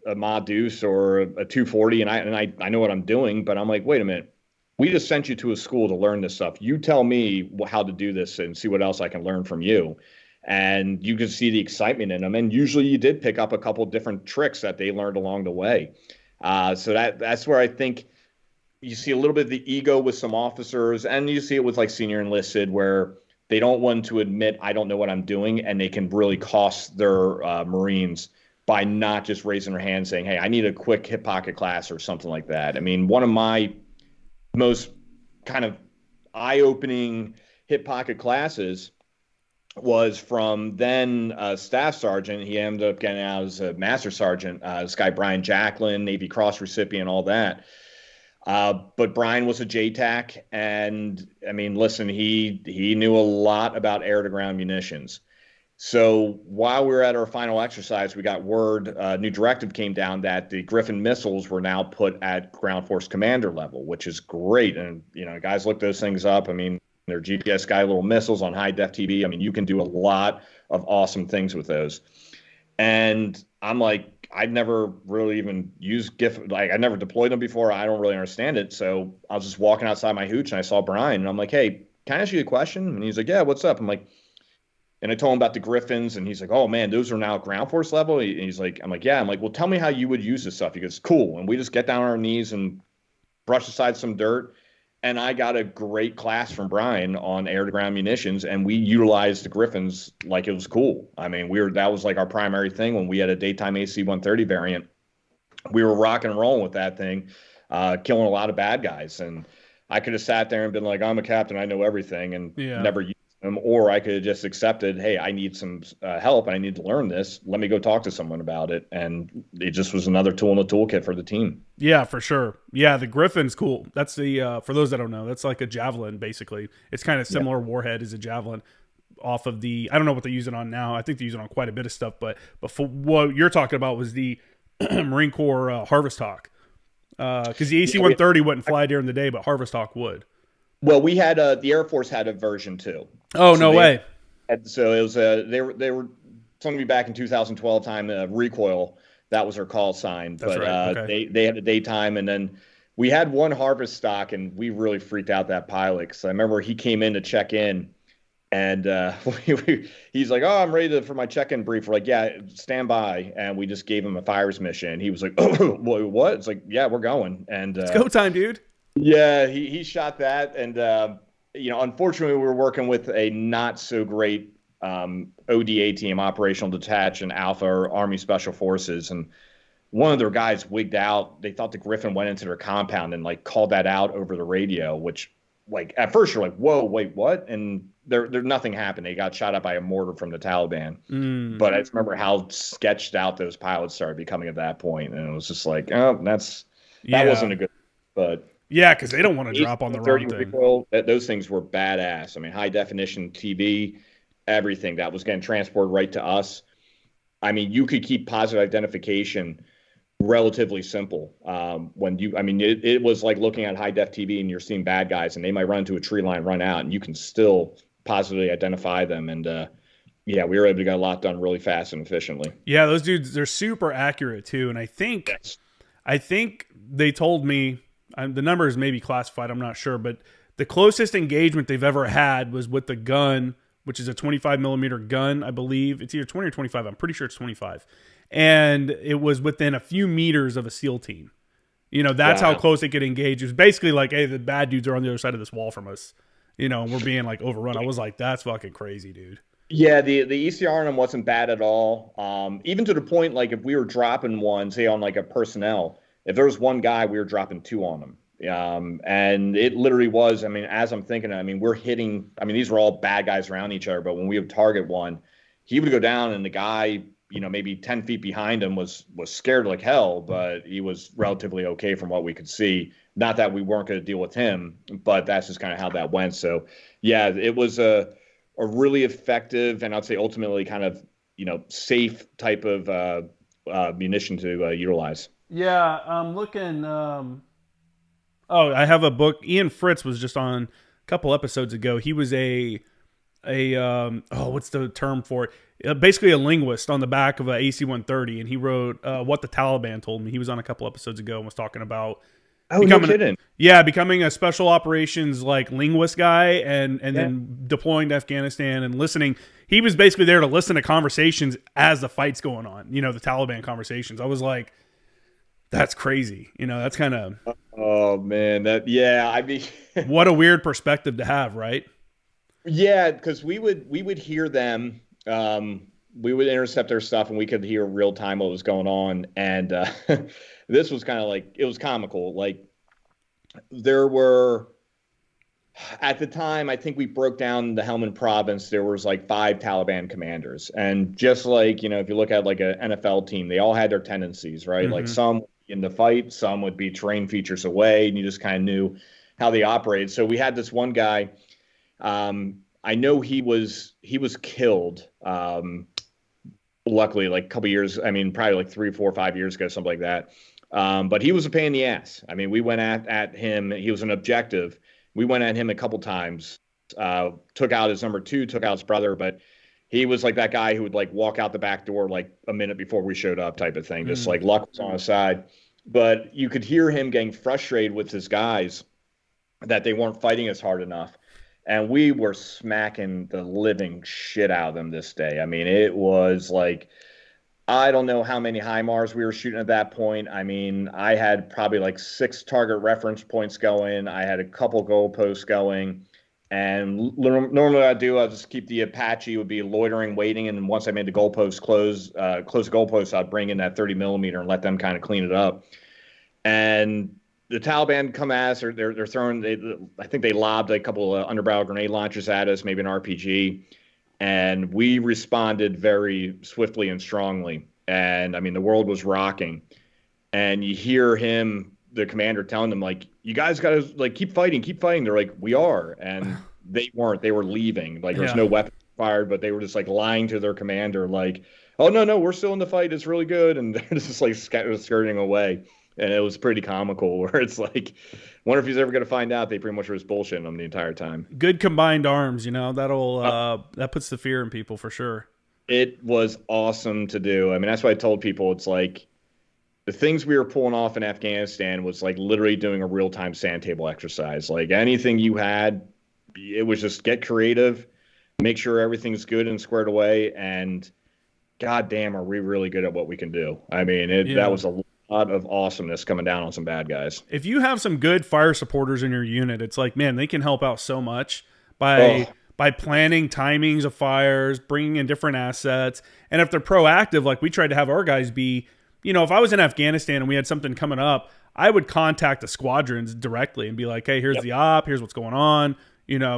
a Ma Deuce or a 240 and I know what I'm doing, but I'm like, wait a minute. We just sent you to a school to learn this stuff. You tell me how to do this and see what else I can learn from you. And you can see the excitement in them. And usually you did pick up a couple different tricks that they learned along the way. So that's where I think you see a little bit of the ego with some officers, and you see it with like senior enlisted where they don't want to admit, I don't know what I'm doing, and they can really cost their Marines by not just raising their hand saying, hey, I need a quick hip pocket class or something like that. I mean, one of my most kind of eye-opening hip pocket classes was from then staff sergeant. He ended up getting out as a master sergeant. This guy, Brian Jacklin, Navy Cross recipient, all that. But Brian was a JTAC, and I mean, listen, he knew a lot about air-to-ground munitions. So while we were at our final exercise, we got word, new directive came down that the Griffin missiles were now put at ground force commander level, which is great. And, you know, guys look those things up. I mean, they're GPS guided little missiles on high def TV. I mean, you can do a lot of awesome things with those. And I'm like, I'd never really even used GIF. Like, I never deployed them before. I don't really understand it. So I was just walking outside my hooch and I saw Brian and I'm like, hey, can I ask you a question? And he's like, yeah, what's up? I'm like, and I told him about the Griffins, and he's like, "Oh man, those are now ground force level." And he's like, "I'm like, yeah." I'm like, "Well, tell me how you would use this stuff." He goes, "Cool." And we just get down on our knees and brush aside some dirt. And I got a great class from Brian on air-to-ground munitions, and we utilized the Griffins like it was cool. I mean, that was like our primary thing when we had a daytime AC-130 variant. We were rocking and rolling with that thing, killing a lot of bad guys. And I could have sat there and been like, "I'm a captain, I know everything," and never used them, or I could have just accepted, hey, I need some help and I need to learn this. Let me go talk to someone about it. And it just was another tool in the toolkit for the team. Yeah, for sure. Yeah, the Griffin's cool. That's the for those that don't know, that's like a javelin basically. It's kind of similar warhead as a javelin off of the, I don't know what they use it on now. I think they use it on quite a bit of stuff, but for what you're talking about was the Marine Corps Harvest Hawk. Because the AC-130 wouldn't fly during the day, but Harvest Hawk would. Well, we had the Air Force had a version too. Oh, so no way! So it was they were something back in 2012 time. Recoil, that was their call sign. That's but right. Okay. they had a daytime, and then we had one harvest stock, and we really freaked out that pilot because I remember he came in to check in, and he's like, "Oh, I'm ready for my check-in brief." We're like, "Yeah, stand by," and we just gave him a fires mission. He was like, "Oh, what?" It's like, "Yeah, we're going." And it's go time, dude. Yeah, he shot that, and you know, unfortunately, we were working with a not so great ODA team, Operational Detach and Alpha or Army Special Forces, and one of their guys wigged out. They thought the Griffin went into their compound and like called that out over the radio, which like at first you're like, "Whoa, wait, what?" And there nothing happened. They got shot up by a mortar from the Taliban. But I just remember how sketched out those pilots started becoming at that point, and it was just like, "Oh, that wasn't a good." But yeah, because they don't want to drop on the wrong thing. Recoil, those things were badass. I mean, high definition TV, everything that was getting transported right to us. I mean, you could keep positive identification relatively simple. It was like looking at high def TV and you're seeing bad guys and they might run into a tree line, run out, and you can still positively identify them. And we were able to get a lot done really fast and efficiently. Yeah, those dudes, they're super accurate too. And I think they told me, the number is maybe classified, I'm not sure, but the closest engagement they've ever had was with the gun, which is a 25 millimeter gun, I believe. It's either 20 or 25. I'm pretty sure it's 25. And it was within a few meters of a SEAL team. You know, that's how close it could engage. It was basically like, hey, the bad dudes are on the other side of this wall from us. You know, we're being like overrun. I was like, that's fucking crazy, dude. Yeah, the ECR on them wasn't bad at all. Even to the point, like if we were dropping one, say on like a personnel, if there was one guy, we were dropping two on him. And it literally was, I mean, as I'm thinking, I mean, we're hitting, I mean, these were all bad guys around each other, but when we would target one, he would go down and the guy, you know, maybe 10 feet behind him was scared like hell, but he was relatively okay from what we could see. Not that we weren't going to deal with him, but that's just kind of how that went. So yeah, it was a really effective and I'd say ultimately kind of, you know, safe type of munition to utilize. Yeah, I'm looking. I have a book. Ian Fritz was just on a couple episodes ago. He was what's the term for it? Basically a linguist on the back of a AC-130, and he wrote What the Taliban Told Me. He was on a couple episodes ago and was talking about becoming a special operations like linguist guy and then deploying to Afghanistan and listening. He was basically there to listen to conversations as the fight's going on, you know, the Taliban conversations. I was like, that's crazy. You know, that's kind of... Oh, man. I mean... What a weird perspective to have, right? Yeah, because we would hear them. We would intercept their stuff, and we could hear real time what was going on. And this was kind of like... It was comical. Like, there were... At the time, I think we broke down the Helmand province. There was like 5 Taliban commanders. And just like, if you look at like an NFL team, they all had their tendencies, right? Like some in the fight, some would be terrain features away, and you just kind of knew how they operated. So we had this one guy. I know he was killed. Luckily, like a couple years, I mean, probably like 3, 4, 5 years ago, something like that. But he was a pain in the ass. I mean, we went at him. He was an objective. We went at him a couple times, took out his number 2, took out his brother, but he was like that guy who would like walk out the back door like a minute before we showed up type of thing. Just like luck was on his side. But you could hear him getting frustrated with his guys that they weren't fighting as hard enough. And we were smacking the living shit out of them this day. I mean, it was like, I don't know how many HIMARS we were shooting at that point. I mean, I had probably like 6 target reference points going. I had a couple goalposts going. And normally what I'd do, I'd just keep the Apache, would be loitering, waiting. And once I made the goalpost close the goalpost, I'd bring in that 30 millimeter and let them kind of clean it up. And the Taliban come at us, or they're throwing, I think they lobbed a couple of underbarrel grenade launchers at us, maybe an RPG. And we responded very swiftly and strongly. And I mean, the world was rocking. And you hear him, the commander, telling them, like, you guys got to like keep fighting, keep fighting. They're like, we are. And they weren't. They were leaving. Like, there's no weapons fired, but they were just like lying to their commander, like, oh, no, we're still in the fight. It's really good. And they're just like skirting away. And it was pretty comical, where it's like, wonder if he's ever going to find out they pretty much were just bullshitting him the entire time. Good combined arms, that'll that puts the fear in people for sure. It was awesome to do. I mean, that's why I told people, it's like the things we were pulling off in Afghanistan was like literally doing a real-time sand table exercise. Like anything you had, it was just get creative, make sure everything's good and squared away, and goddamn, are we really good at what we can do. I mean, that was a lot of awesomeness coming down on some bad guys. If you have some good fire supporters in your unit, it's like, man, they can help out so much by planning timings of fires, bringing in different assets. And if they're proactive, like we tried to have our guys be, if I was in Afghanistan and we had something coming up, I would contact the squadrons directly and be like, hey, here's the op, here's what's going on,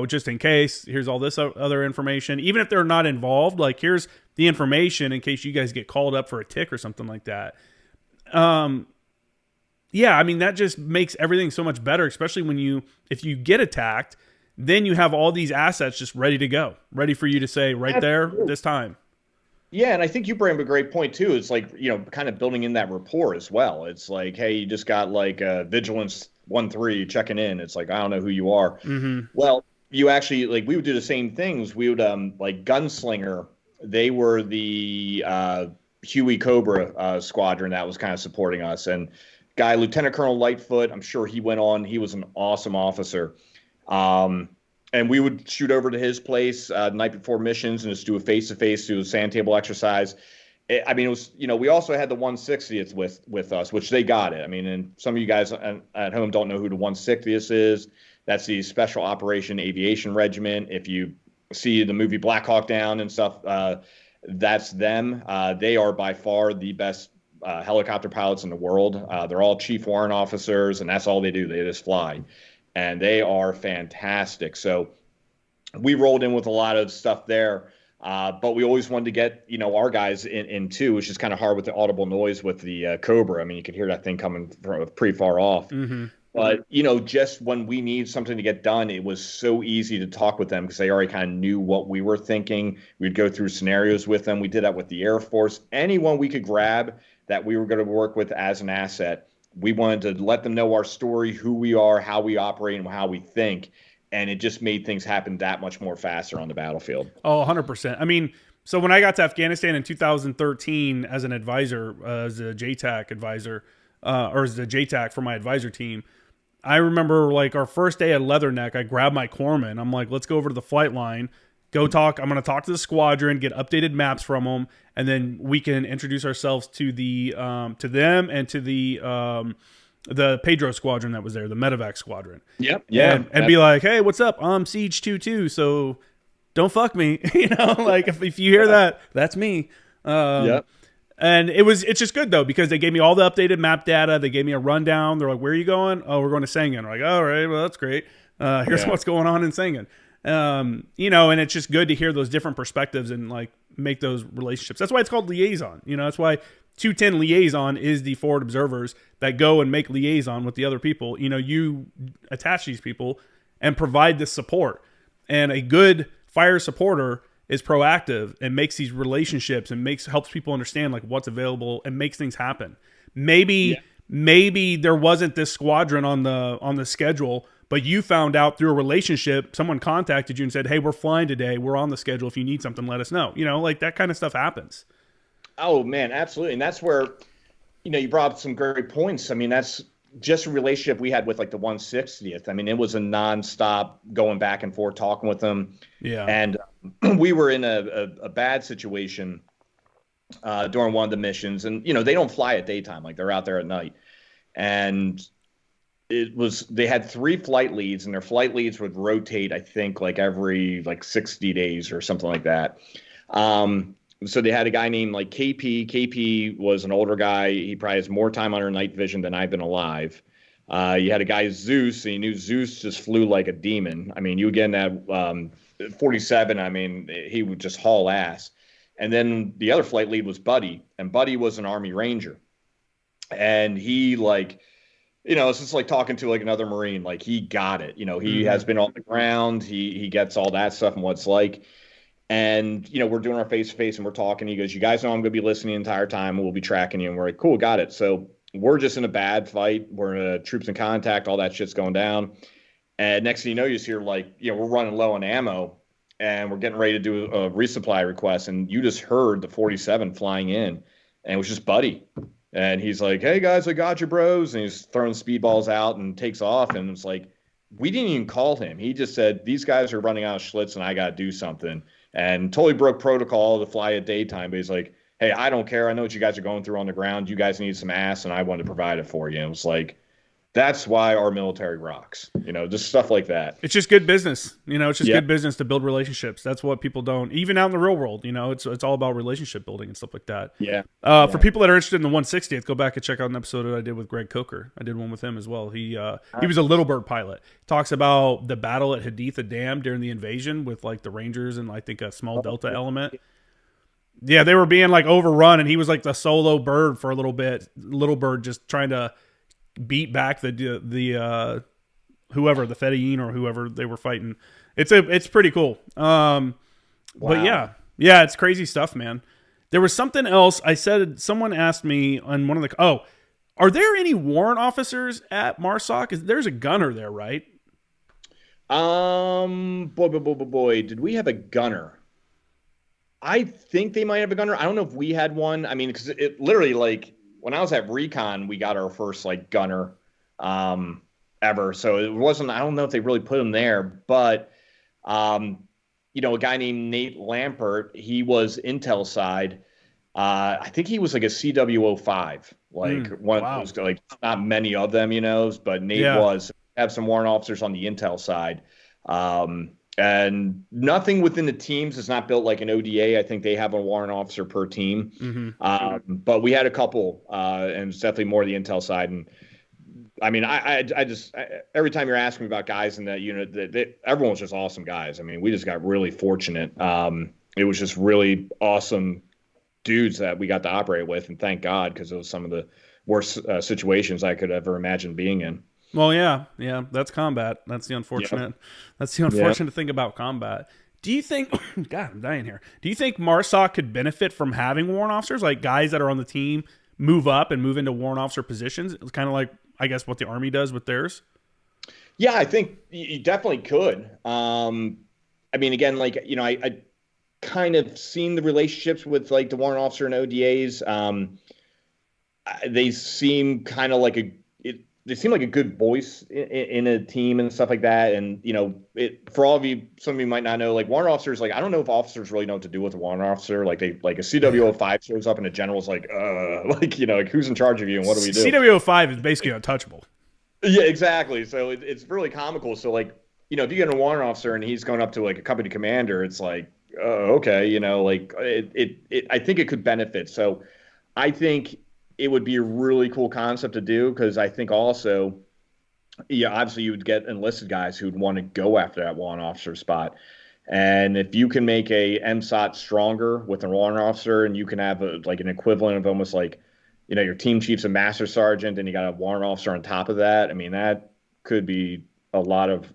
just in case, here's all this other information. Even if they're not involved, like, here's the information in case you guys get called up for a tick or something like that. Yeah, I mean, that just makes everything so much better, especially if you get attacked, then you have all these assets just ready to go, ready for you to say right there this time. Yeah, and I think you bring up a great point too. It's like, kind of building in that rapport as well. It's like, hey, you just got like Vigilance 1-3 checking in. It's like, I don't know who you are. Mm-hmm. Well, you actually, like, we would do the same things. We would, like Gunslinger, they were the Huey Cobra squadron that was kind of supporting us. And guy, Lieutenant Colonel Lightfoot, I'm sure he went on. He was an awesome officer. And we would shoot over to his place the night before missions and just do a face-to-face, do a sand table exercise. I mean, it was, we also had the 160th with us, which they got it. I mean, and some of you guys at home don't know who the 160th is. That's the Special Operation Aviation Regiment. If you see the movie Black Hawk Down and stuff, that's them. They are by far the best helicopter pilots in the world. They're all chief warrant officers, and that's all they do. They just fly. And they are fantastic. So we rolled in with a lot of stuff there. But we always wanted to get, our guys in too, which is kind of hard with the audible noise with the Cobra. I mean, you can hear that thing coming from pretty far off. Mm-hmm. But, just when we need something to get done, it was so easy to talk with them because they already kind of knew what we were thinking. We'd go through scenarios with them. We did that with the Air Force. Anyone we could grab that we were going to work with as an asset, we wanted to let them know our story, who we are, how we operate, and how we think. And it just made things happen that much more faster on the battlefield. Oh, 100%. I mean, so when I got to Afghanistan in 2013 as an advisor, as a JTAC advisor, or as a JTAC for my advisor team, I remember like our first day at Leatherneck, I grabbed my corpsman. I'm like, let's go over to the flight line, go talk. I'm going to talk to the squadron, get updated maps from them, and then we can introduce ourselves to the to them and to the Pedro squadron that was there, the medevac squadron. Yep. Yeah. And be like, hey, what's up? I'm Siege 2-2, so don't fuck me. Like if you hear that, that's me. Yep. And it's just good though, because they gave me all the updated map data. They gave me a rundown. They're like, where are you going? Oh, we're going to Sangin. I'm like, all right, well, that's great. Here's what's going on in Singen. You know, and it's just good to hear those different perspectives and like make those relationships. That's why it's called liaison. You know, that's why 210 liaison is the forward observers that go and make liaison with the other people. You know, you attach these people and provide this support. And a good fire supporter is proactive and makes these relationships and helps people understand like what's available and makes things happen. Maybe there wasn't this squadron on the schedule, but you found out through a relationship, someone contacted you and said, "Hey, we're flying today. We're on the schedule. If you need something, let us know." You know, like that kind of stuff happens. Oh man, absolutely. And that's where, you know, you brought up some great points. I mean, that's just a relationship we had with like the 160th. I mean, it was a nonstop going back and forth, talking with them. Yeah. And we were in a bad situation during one of the missions, and you know, they don't fly at daytime, like they're out there at night. And they had 3 flight leads, and their flight leads would rotate, I think, like every 60 days or something like that. So they had a guy named like KP. KP was an older guy. He probably has more time under night vision than I've been alive. You had a guy, Zeus, and you knew Zeus just flew like a demon. I mean, you again that 47, I mean, he would just haul ass. And then the other flight lead was Buddy, and Buddy was an Army Ranger. And he you know, it's just like talking to like another Marine. Like he got it. You know, he has been on the ground. He gets all that stuff and what it's like. And, you know, we're doing our face-to-face and we're talking. He goes, "You guys know I'm going to be listening the entire time. We'll be tracking you." And we're like, "Cool, got it." So we're just in a bad fight. We're in troops in contact. All that shit's going down. And next thing you know, you just hear we're running low on ammo and we're getting ready to do a resupply request. And you just heard the 47 flying in, and it was just Buddy. And he's like, "Hey guys, I got you, bros." And he's throwing speedballs out and takes off. And it's like, we didn't even call him. He just said, "These guys are running out of Schlitz and I got to do something." And totally broke protocol to fly at daytime. But he's like, "Hey, I don't care. I know what you guys are going through on the ground. You guys need some ass, and I want to provide it for you." And it was like, that's why our military rocks. You know, just stuff like that. It's just good business. You know, it's just good business to build relationships. That's what people don't, even out in the real world, you know, it's all about relationship building and stuff like that. Yeah. For people that are interested in the 160th, go back and check out an episode that I did with Greg Coker. I did one with him as well. He was a Little Bird pilot. Talks about the battle at Haditha Dam during the invasion with like the Rangers and I think a small Delta element. Yeah, they were being like overrun, and he was like the solo bird for a little bit. Little Bird just trying to beat back the whoever, the Fedayeen or whoever they were fighting. It's pretty cool. Wow. But yeah, it's crazy stuff, man. There was something else I said. Someone asked me on one of the are there any warrant officers at MARSOC? There's a gunner there, right? Boy, did we have a gunner? I think they might have a gunner. I don't know if we had one. I mean, because it literally when I was at Recon, we got our first gunner ever. So it wasn't, I don't know if they really put him there, but you know, a guy named Nate Lampert, he was Intel side. I think he was like a CW05, one of those, not many of them, you know, but Nate was. Have some warrant officers on the Intel side. And nothing within the teams is not built like an ODA. I think they have a warrant officer per team. But we had a couple, and it's definitely more the Intel side. And I mean, I just every time you're asking me about guys in that unit, everyone was just awesome guys. I mean, we just got really fortunate. It was just really awesome dudes that we got to operate with, and thank God, because it was some of the worst situations I could ever imagine being in. Well, yeah, that's combat. That's the unfortunate. Yep. That's the unfortunate thing about combat. Do you think? God, I'm dying here. Do you think MARSOC could benefit from having warrant officers, like guys that are on the team move up and move into warrant officer positions? It's kind of like, I guess, what the Army does with theirs. Yeah, I think you definitely could. I mean, again, I kind of seen the relationships with the warrant officer and ODAs. They seem kind of they seem like a good voice in a team and stuff like that. And, you know, for all of you, some of you might not know, warrant officers, I don't know if officers really know what to do with a warrant officer. A CW05 shows up and a general's who's in charge of you and what do we do? CW05 is basically untouchable. Yeah, exactly. So it's really comical. So, you know, if you get a warrant officer and he's going up to a company commander, it's okay, you know, I think it could benefit. So I think it would be a really cool concept to do, because I think also yeah, obviously you would get enlisted guys who would want to go after that warrant officer spot. And if you can make a MSOT stronger with a warrant officer, and you can have like an equivalent of almost like, your team chief's a master sergeant, and you got a warrant officer on top of that. I mean, that could be a lot of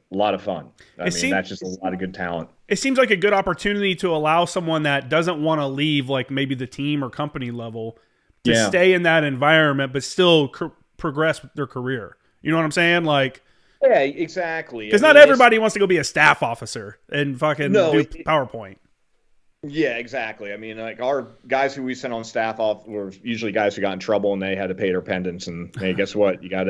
fun. I mean, that's just a lot of good talent. It seems like a good opportunity to allow someone that doesn't want to leave, like maybe the team or company level, to stay in that environment, but still progress their career. You know what I'm saying? Like, yeah, exactly. Because not everybody wants to go be a staff officer and fucking do PowerPoint. Yeah, exactly. I mean, like our guys who we sent on staff off were usually guys who got in trouble and they had to pay their pendants. And hey, guess what? You got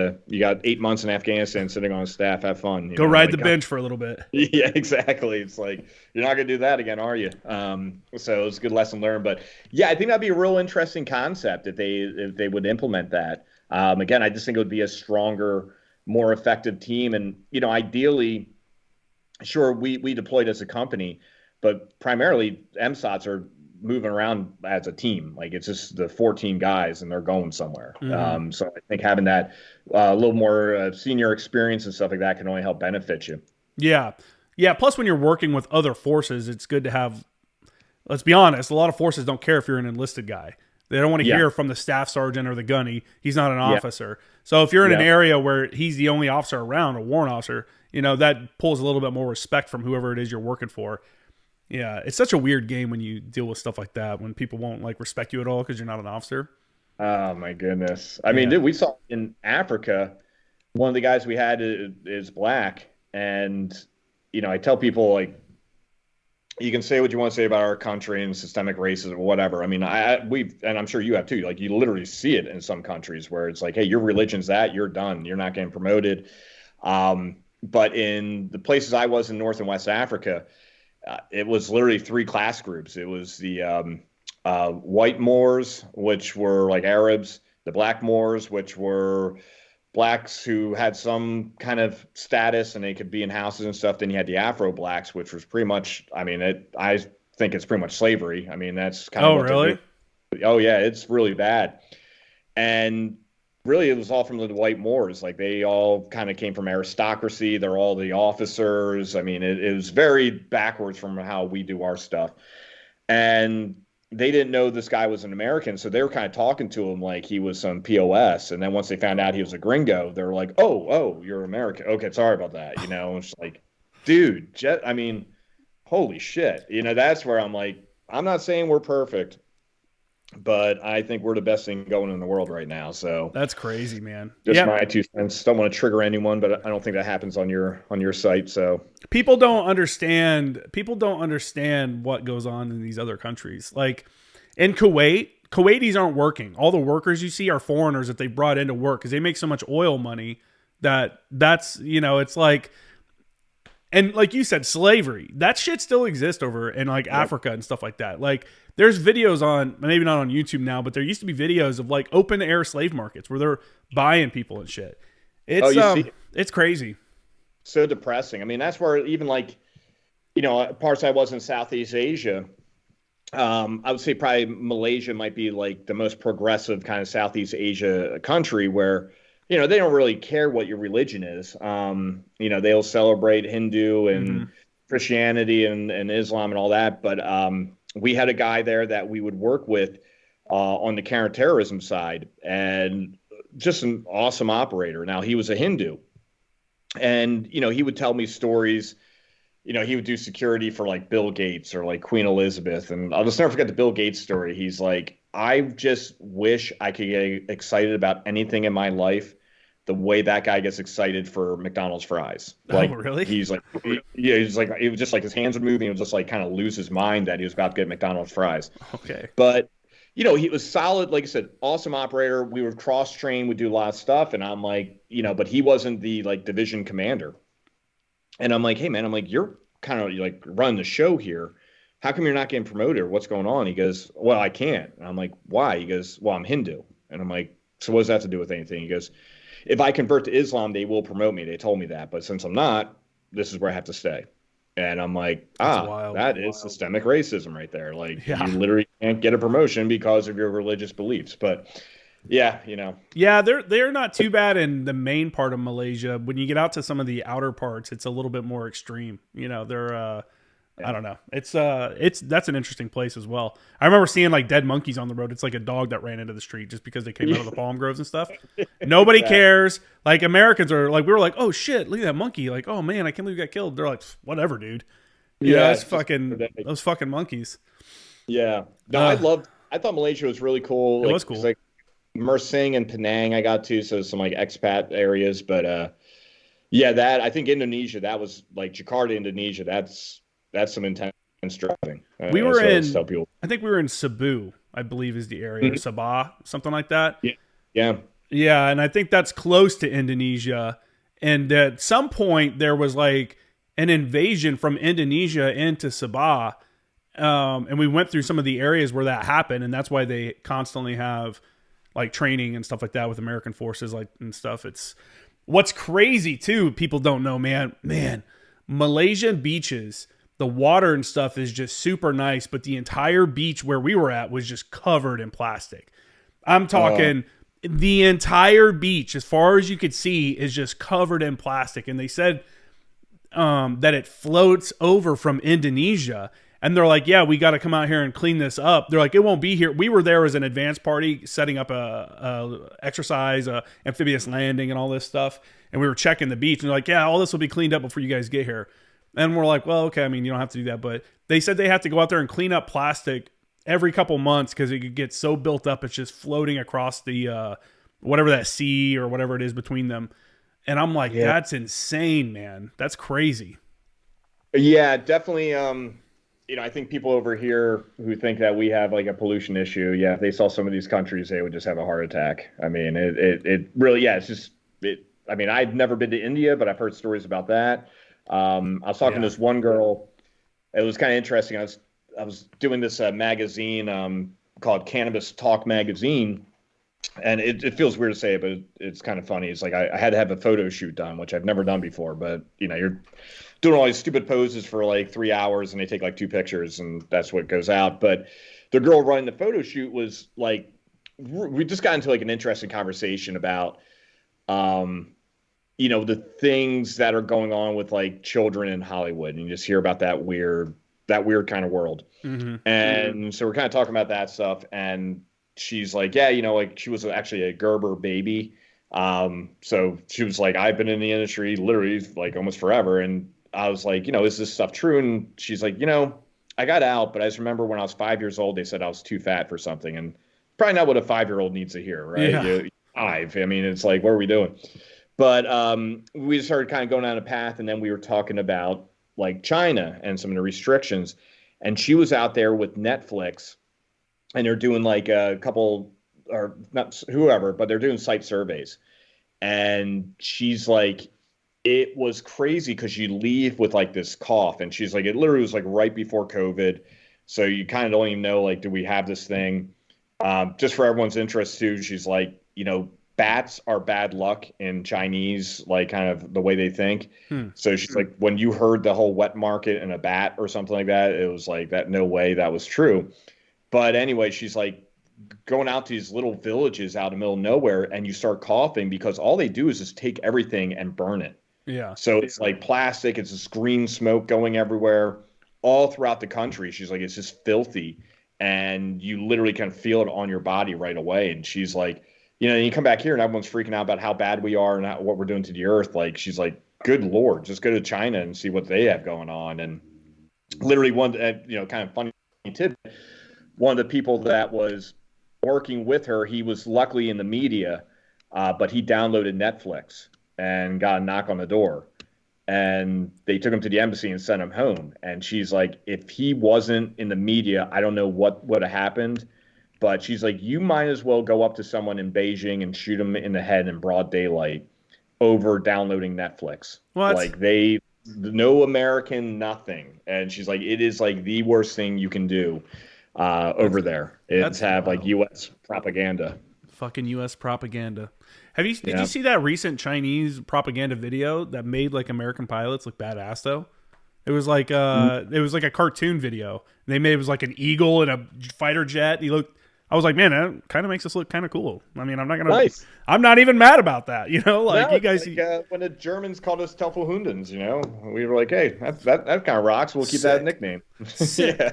8 months in Afghanistan sitting on staff. Have fun. Go ride the bench for a little bit. Yeah, exactly. It's like you're not gonna do that again, are you? So it's a good lesson learned. But yeah, I think that'd be a real interesting concept if they would implement that. Again, I just think it would be a stronger, more effective team. And ideally, sure, we deployed as a company. But primarily, MSOTs are moving around as a team. Like it's just the 14 guys, and they're going somewhere. Mm-hmm. So I think having that a little more senior experience and stuff like that can only help benefit you. Yeah, yeah. Plus, when you're working with other forces, it's good to have. Let's be honest. A lot of forces don't care if you're an enlisted guy. They don't want to hear from the staff sergeant or the gunny. He's not an officer. So if you're in an area where he's the only officer around, a warrant officer, that pulls a little bit more respect from whoever it is you're working for. Yeah, it's such a weird game when you deal with stuff like that, when people won't like respect you at all because you're not an officer. Oh my goodness! I mean, dude, we saw in Africa, one of the guys we had is black, and I tell people like, you can say what you want to say about our country and systemic racism or whatever. I mean, and I'm sure you have too. Like you literally see it in some countries where it's like, hey, your religion's that, you're done, you're not getting promoted. But in the places I was in North and West Africa. It was literally 3 class groups. It was the white Moors, which were like Arabs, the black Moors, which were blacks who had some kind of status and they could be in houses and stuff. Then you had the Afro blacks, which was pretty much, I mean, I think it's pretty much slavery. I mean, that's kind of. Oh, really? Oh, yeah, it's really bad. And really, it was all from the white Moors. Like they all kind of came from aristocracy. They're all the officers. I mean, it was very backwards from how we do our stuff. And they didn't know this guy was an American, so they were kind of talking to him like he was some POS. And then once they found out he was a gringo, they were like, "Oh, you're American. Okay, sorry about that." It's like, dude, I mean, holy shit. That's where I'm like, I'm not saying we're perfect. But I think we're the best thing going in the world right now. So that's crazy, man. Just my 2 cents. Don't want to trigger anyone, but I don't think that happens on your site. So people don't understand what goes on in these other countries. Like in Kuwaitis aren't working. All the workers you see are foreigners that they brought in to work because they make so much oil money that's it's like. And like you said, slavery, that shit still exists over in like Africa and stuff like that. Like there's videos on, maybe not on YouTube now, but there used to be videos of like open air slave markets where they're buying people and shit. It's crazy. So depressing. I mean, that's where even like, parts I was in Southeast Asia, I would say probably Malaysia might be like the most progressive kind of Southeast Asia country where, they don't really care what your religion is. They'll celebrate Hindu and Christianity and Islam and all that. But we had a guy there that we would work with on the counterterrorism side, and just an awesome operator. Now, he was a Hindu. And, he would tell me stories. He would do security for like Bill Gates or like Queen Elizabeth. And I'll just never forget the Bill Gates story. He's like, I just wish I could get excited about anything in my life the way that guy gets excited for McDonald's fries. Like, oh, really? He's like, he's like, it was just like his hands would move and he would just like kind of lose his mind that he was about to get McDonald's fries. Okay. But, he was solid. Like I said, awesome operator. We were cross-trained, would do a lot of stuff. And I'm like, but he wasn't the like division commander. And I'm like, hey, man, you're kind of like running the show here. How come you're not getting promoted or what's going on? He goes, well, I can't. And I'm like, why? He goes, well, I'm Hindu. And I'm like, so what does that have to do with anything? He goes, if I convert to Islam, they will promote me. They told me that. But since I'm not, this is where I have to stay. And I'm like, that is systemic racism right there. Like, you literally can't get a promotion because of your religious beliefs. But Yeah, Yeah, they're not too bad in the main part of Malaysia. When you get out to some of the outer parts, it's a little bit more extreme. They're I don't know. It's that's an interesting place as well. I remember seeing like dead monkeys on the road. It's like a dog that ran into the street just because they came out of the palm groves and stuff. Nobody cares. Like Americans are like, we were like, oh shit, look at that monkey. Like, oh man, I can't believe you got killed. They're like, whatever, dude. It's fucking those fucking monkeys. Yeah. No, I thought Malaysia was really cool. It was cool. Like Mersing and Penang I got to, so some like expat areas. But that I think Indonesia, that was like Jakarta, Indonesia. That's some intense driving. We were I think we were in Cebu, I believe is the area, or Sabah, something like that. Yeah, and I think that's close to Indonesia. And at some point there was like an invasion from Indonesia into Sabah. And we went through some of the areas where that happened, and that's why they constantly have like training and stuff like that with American forces and stuff. It's what's crazy too, people don't know, man, Malaysian beaches, the water and stuff is just super nice, but the entire beach where we were at was just covered in plastic. I'm talking the entire beach, as far as you could see, is just covered in plastic. And they said that it floats over from Indonesia. And they're like, yeah, we got to come out here and clean this up. They're like, it won't be here. We were there as an advance party setting up a exercise, amphibious landing and all this stuff. And we were checking the beach. And they're like, yeah, all this will be cleaned up before you guys get here. And we're like, well, okay, I mean, you don't have to do that. But they said they have to go out there and clean up plastic every couple months because it could get so built up. It's just floating across the whatever that sea or whatever it is between them. And I'm like, that's insane, man. That's crazy. Yeah, definitely. I think people over here who think that we have like a pollution issue, if they saw some of these countries, they would just have a heart attack. I mean, it really, it's just, I mean, I've never been to India, but I've heard stories about that. I was talking to this one girl. It was kind of interesting. I was doing this magazine called Cannabis Talk Magazine, and it feels weird to say it, but it's kind of funny. It's like I had to have a photo shoot done, which I've never done before. But you're doing all these stupid poses for like 3 hours, and they take like 2 pictures, and that's what goes out. But the girl running the photo shoot was like, we just got into like an interesting conversation about the things that are going on with like children in Hollywood, and you just hear about that weird kind of world. And so we're kind of talking about that stuff, and she's like, like she was actually a Gerber baby. So she was like, I've been in the industry literally like almost forever. And I was like, is this stuff true? And she's like, I got out, but I just remember when I was 5 years old, they said I was too fat for something, and probably not what a 5-year-old needs to hear, right? Yeah. 5. I mean, it's like, what are we doing? But we started kind of going down a path, and then we were talking about like China and some of the restrictions. And she was out there with Netflix, and they're doing like a couple, or not whoever, but they're doing site surveys. And she's like, it was crazy because you leave with like this cough. And she's like, it literally was like right before COVID. So you kind of don't even know, like, do we have this thing? Just for everyone's interest too, she's like, bats are bad luck in Chinese, like kind of the way they think. So she's like, when you heard the whole wet market and a bat or something like that, it was like that, no way that was true. But anyway, she's like going out to these little villages out in the middle of nowhere, and you start coughing because all they do is just take everything and burn it. Yeah. So it's like plastic, it's this green smoke going everywhere all throughout the country. She's like, it's just filthy, and you literally can feel it on your body right away. And she's like, you come back here and everyone's freaking out about how bad we are and what we're doing to the earth. Like, she's like, good Lord, just go to China and see what they have going on. And literally one, kind of funny tip, one of the people that was working with her, he was luckily in the media, but he downloaded Netflix and got a knock on the door. And they took him to the embassy and sent him home. And she's like, if he wasn't in the media, I don't know what would have happened. But she's like, you might as well go up to someone in Beijing and shoot them in the head in broad daylight over downloading Netflix. What? Like, no American, nothing. And she's like, it is like the worst thing you can do over there. It's have like U.S. propaganda. Fucking U.S. propaganda. Did you see that recent Chinese propaganda video that made like American pilots look badass though? It was like it was like a cartoon video. It was like an eagle and a fighter jet. I I was like, man, that kind of makes us look kind of cool. I mean, I'm not even mad about that. You know, like no, you guys. Like, when the Germans called us Telfelhundens, you know, we were like, hey, that kind of rocks. We'll keep that nickname. Yeah.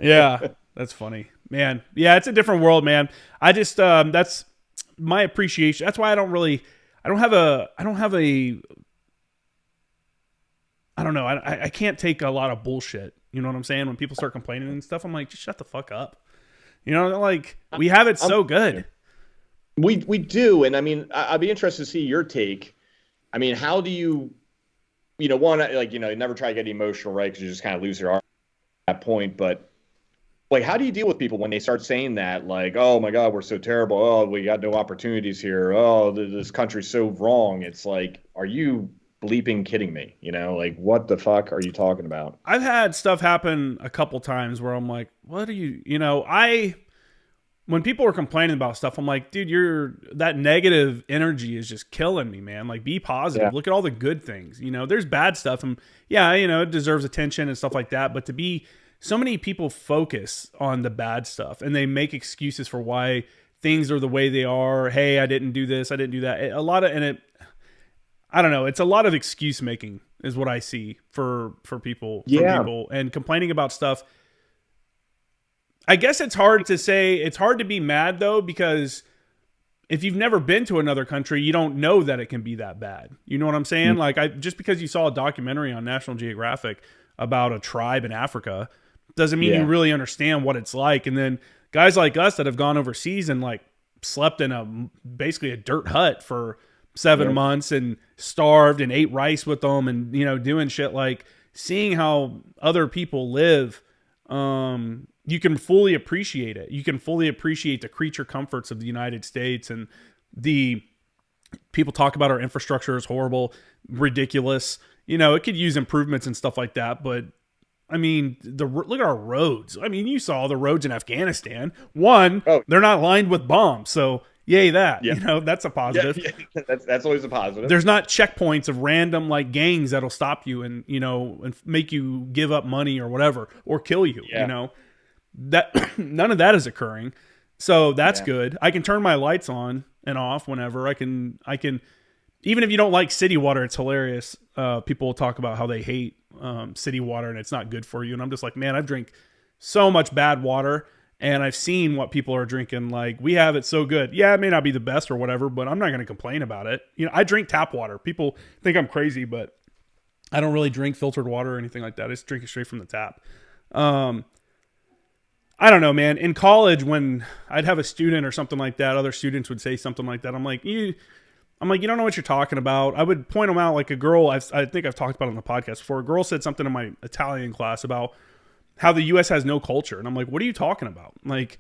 Yeah. That's funny, man. Yeah. It's a different world, man. I just, that's my appreciation. That's why I don't know. I can't take a lot of bullshit. You know what I'm saying? When people start complaining and stuff, I'm like, just shut the fuck up. You know, like we have it so good. We do. And I mean, I'd be interested to see your take. I mean, how do you never try to get emotional, right? Because you just kind of lose your arm at that point. But like, how do you deal with people when they start saying that, like, oh my God, we're so terrible. Oh, we got no opportunities here. Oh, this country's so wrong. It's like, are you bleeping kidding me? You know, like, what the fuck are you talking about? I've had stuff happen a couple times where I'm like, what are you, when people are complaining about stuff, I'm like, dude, that negative energy is just killing me, man. Like, be positive. Yeah. Look at all the good things. You know, there's bad stuff, and yeah, it deserves attention and stuff like that. But so many people focus on the bad stuff and they make excuses for why things are the way they are. Hey, I didn't do this, I didn't do that. I don't know. It's a lot of excuse making is what I see for people, and complaining about stuff. I guess it's hard to say. It's hard to be mad though, because if you've never been to another country, you don't know that it can be that bad. You know what I'm saying? Mm-hmm. Like just because you saw a documentary on National Geographic about a tribe in Africa doesn't mean you really understand what it's like. And then guys like us that have gone overseas and like slept in basically a dirt hut for 7 months and starved and ate rice with them and, doing shit, like seeing how other people live. You can fully appreciate it. You can fully appreciate the creature comforts of the United States, and the people talk about our infrastructure is horrible, ridiculous. It could use improvements and stuff like that. But I mean, look at our roads. I mean, you saw the roads in Afghanistan. They're not lined with bombs. So yay that, that's a positive. Yeah. That's always a positive. There's not checkpoints of random like gangs that'll stop you and, and make you give up money or whatever, or kill you, that none of that is occurring. So that's good. I can turn my lights on and off whenever I can, even if you don't like city water, it's hilarious. People will talk about how they hate city water and it's not good for you. And I'm just like, man, I've drank so much bad water. And I've seen what people are drinking. Like, we have it so good. Yeah, it may not be the best or whatever, but I'm not going to complain about it. I drink tap water. People think I'm crazy, but I don't really drink filtered water or anything like that. I just drink it straight from the tap. I don't know, man. In college, when I'd have a student or something like that, other students would say something like that. I'm like, you don't know what you're talking about. I would point them out. Like a girl, I think I've talked about it on the podcast before. A girl said something in my Italian class about how the U.S. has no culture. And I'm like, what are you talking about? Like,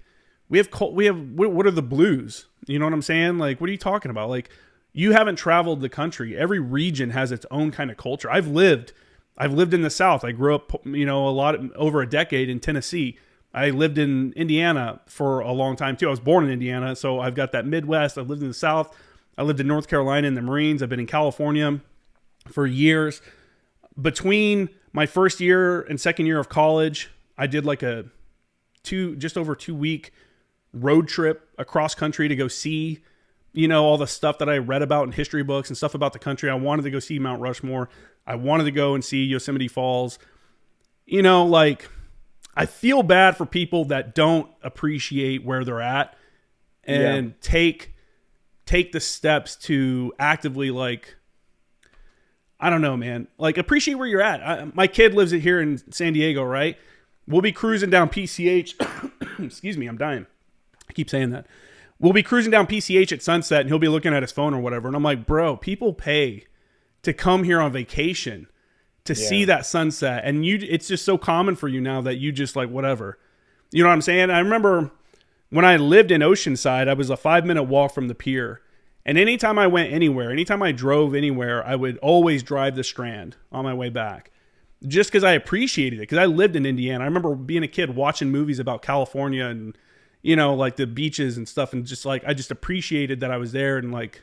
what are the blues? You know what I'm saying? Like, what are you talking about? Like, you haven't traveled the country. Every region has its own kind of culture. I've lived in the South. I grew up, over a decade in Tennessee. I lived in Indiana for a long time too. I was born in Indiana. So I've got that Midwest. I've lived in the South. I lived in North Carolina in the Marines. I've been in California for years. Between my first year and second year of college, I did like just over 2 week road trip across country to go see, all the stuff that I read about in history books and stuff about the country. I wanted to go see Mount Rushmore. I wanted to go and see Yosemite Falls. I feel bad for people that don't appreciate where they're at and take the steps to actively, like, I don't know, man. Like, appreciate where you're at. My kid lives here in San Diego, right? We'll be cruising down PCH. Excuse me, I'm dying. I keep saying that. We'll be cruising down PCH at sunset, and he'll be looking at his phone or whatever. And I'm like, bro, people pay to come here on vacation to see that sunset. And it's just so common for you now that you just like, whatever. You know what I'm saying? I remember when I lived in Oceanside, I was a 5-minute walk from the pier. And anytime I went anywhere, anytime I drove anywhere, I would always drive the Strand on my way back. Just because I appreciated it. Because I lived in Indiana. I remember being a kid watching movies about California and, like the beaches and stuff. And just like, I just appreciated that I was there. And like,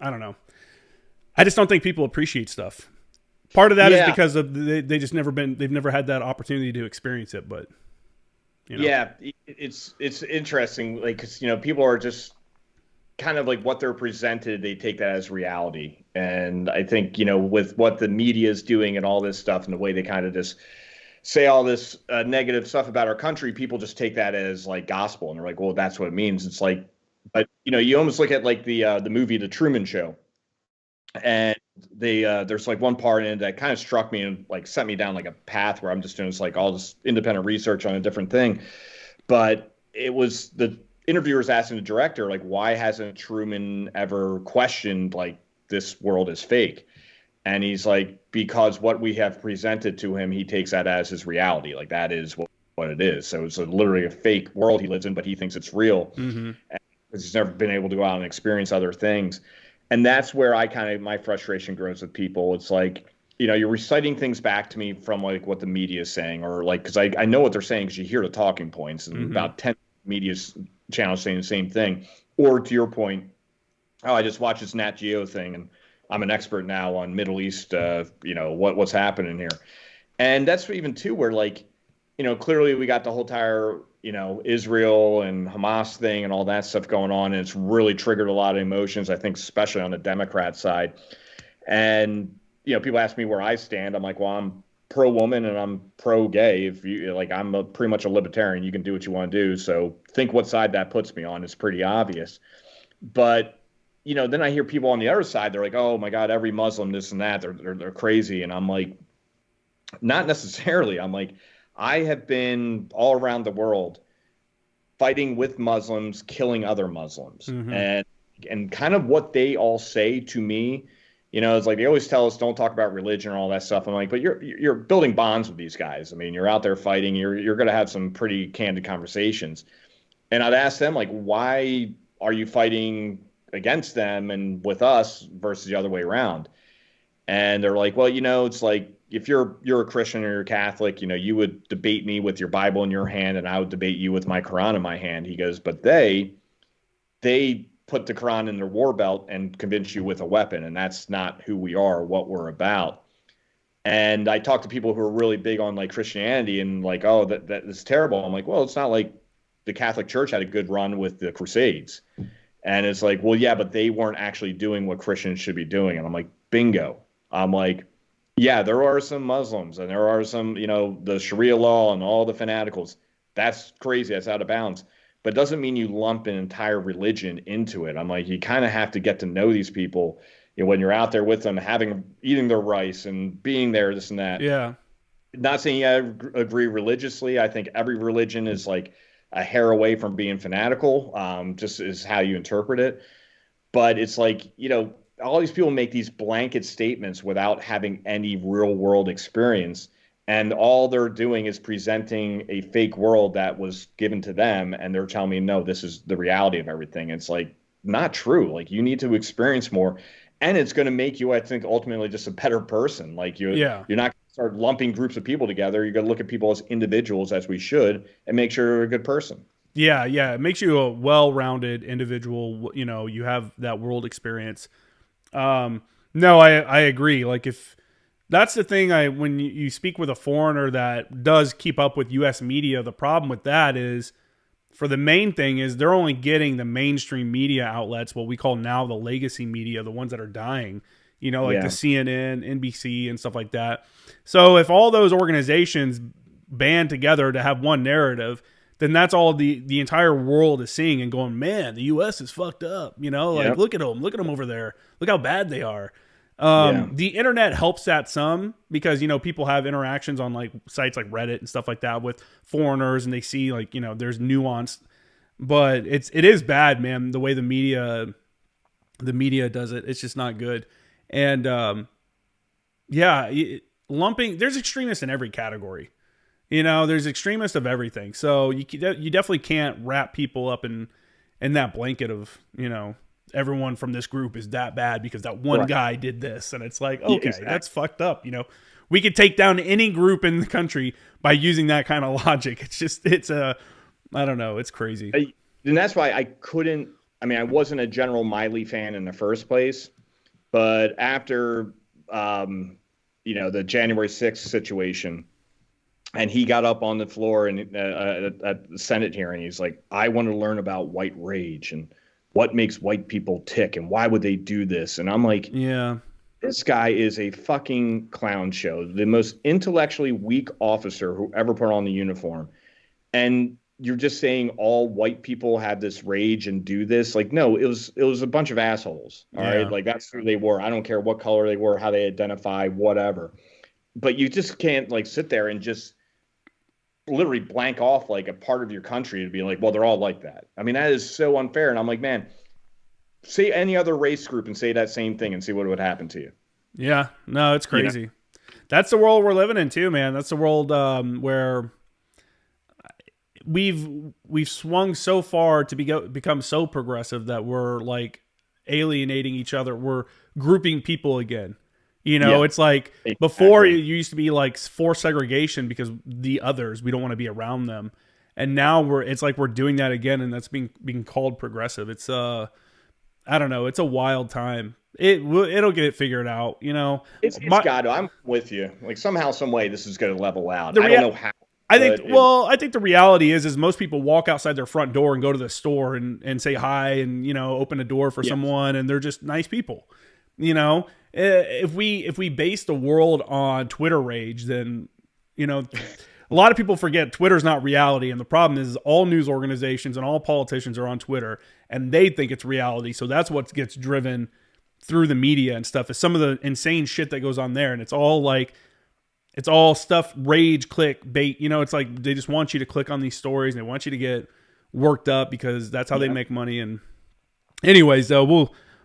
I don't know. I just don't think people appreciate stuff. Part of that is because of they've never had that opportunity to experience it. But You know? Yeah, it's interesting, like, 'cause, people are just kind of like what they're presented, they take that as reality. And I think, with what the media is doing and all this stuff and the way they kind of just say all this negative stuff about our country, people just take that as like gospel, and they're like, well, that's what it means. It's like, but you almost look at like the movie The Truman Show, and there's like one part in it that kind of struck me and like sent me down like a path where I'm just doing this like all this independent research on a different thing. But it was the interviewers asking the director, like, why hasn't Truman ever questioned like this world is fake? And he's like, because what we have presented to him, he takes that as his reality. Like, that is what it is. So it's literally a fake world he lives in, but he thinks it's real. Mm-hmm. Because he's never been able to go out and experience other things. And that's where my frustration grows with people. It's like, you're reciting things back to me from like what the media is saying, or like, because I know what they're saying because you hear the talking points, and about 10 media channels saying the same thing. Or to your point, oh, I just watched this Nat Geo thing, and I'm an expert now on Middle East, what's happening here. And that's even too where like, clearly we got the whole entire, Israel and Hamas thing and all that stuff going on. And it's really triggered a lot of emotions, I think, especially on the Democrat side. And, people ask me where I stand. I'm like, well, I'm pro-woman and I'm pro-gay. If you like, I'm pretty much a libertarian. You can do what you want to do. So think what side that puts me on. It's pretty obvious. But then I hear people on the other side, they're like, oh my God, every Muslim, this and that, they're crazy. And I'm like, not necessarily. I'm like, I have been all around the world fighting with Muslims, killing other Muslims. Mm-hmm. And kind of what they all say to me, it's like they always tell us don't talk about religion or all that stuff. I'm like, but you're building bonds with these guys. I mean, you're out there fighting, you're going to have some pretty candid conversations. And I'd ask them, like, why are you fighting against them and with us versus the other way around? And they're like, well, it's like, if you're a Christian or you're Catholic, you would debate me with your Bible in your hand, and I would debate you with my Quran in my hand. He goes, but they put the Quran in their war belt and convince you with a weapon, and that's not who we are, what we're about. And I talk to people who are really big on like Christianity and like, oh, that is terrible. I'm like, well, it's not like the Catholic Church had a good run with the Crusades. And it's like, well, yeah, but they weren't actually doing what Christians should be doing. And I'm like, bingo. I'm like, yeah, there are some Muslims and there are some, the Sharia law and all the fanaticals. That's crazy. That's out of bounds. But it doesn't mean you lump an entire religion into it. I'm like, you kind of have to get to know these people, when you're out there with them, eating their rice and being there, this and that. Yeah. Not saying I agree religiously. I think every religion is like a hair away from being fanatical, just is how you interpret it. But it's like, all these people make these blanket statements without having any real world experience. And all they're doing is presenting a fake world that was given to them. And they're telling me, no, this is the reality of everything. It's like, not true. Like, you need to experience more. And it's going to make you, I think, ultimately just a better person. Like, you're not going to start lumping groups of people together. You're going to look at people as individuals, as we should, and make sure you're a good person. Yeah. It makes you a well-rounded individual. You have that world experience. No, I agree. Like, if that's the thing, when you speak with a foreigner that does keep up with U.S. media, the problem with that is, for the main thing is they're only getting the mainstream media outlets, what we call now the legacy media, the ones that are dying, the CNN, NBC and stuff like that. So if all those organizations band together to have one narrative, then that's all the entire world is seeing and going, man, the U.S. is fucked up. Look at them over there. Look how bad they are. The internet helps that some because, people have interactions on like sites like Reddit and stuff like that with foreigners, and they see like, there's nuance, but it is bad, man. The way the media does it, it's just not good. And, lumping, there's extremists in every category. There's extremists of everything. So you definitely can't wrap people up in that blanket of, everyone from this group is that bad because that one guy did this. And it's like, okay, that's fucked up. We could take down any group in the country by using that kind of logic. I don't know. It's crazy. And that's why I wasn't a General Miley fan in the first place, but after, the January 6th situation, And he got up on the floor and at the Senate hearing, he's like, I want to learn about white rage and what makes white people tick and why would they do this? And I'm like, Yeah. this guy is a fucking clown show, the most intellectually weak officer who ever put on the uniform. And you're just saying all white people have this rage and do this. Like, no, it was a bunch of assholes. All Yeah. right. Like, that's who they were. I don't care what color they were, how they identify, whatever. But you just can't like sit there and just literally blank off like a part of your country to be like, well, they're all like that. I mean, that is so unfair. And I'm like, man, say any other race group and say that same thing and see what would happen to you. Yeah. No, it's crazy. That's the world we're living in too, man. That's the world where we've swung so far to become so progressive that we're like alienating each other. We're grouping people again. You know, it's like before it used to be like forced segregation because the others, we don't want to be around them. And now it's like we're doing that again, and that's being called progressive. It's I don't know, it's a wild time. It'll get it figured out, you know. It's got to. I'm with you. Like somehow, some way, this is going to level out. I don't know how. I think the reality is most people walk outside their front door and go to the store and say hi and, you know, open a door for someone, and they're just nice people. You know, if we base the world on Twitter rage, then, you know, a lot of people forget Twitter's not reality. And the problem is all news organizations and all politicians are on Twitter and they think it's reality. So that's what gets driven through the media and stuff, is some of the insane shit that goes on there. And it's all stuff, rage, click, bait. You know, it's like they just want you to click on these stories and they want you to get worked up because that's how they make money. And anyways, though,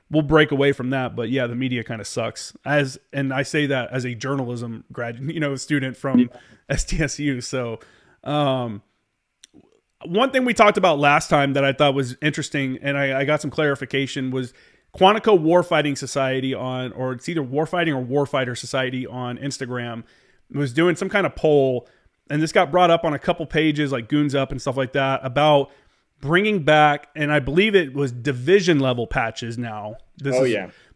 we'll break away from that. But yeah, the media kind of sucks. And I say that as a journalism graduate, you know, student from STSU. So one thing we talked about last time that I thought was interesting, and I got some clarification, was Quantico Warfighting Society or it's either Warfighting or Warfighter Society on Instagram was doing some kind of poll, and this got brought up on a couple pages like Goons Up and stuff like that, about bringing back, and I believe it was division level patches now.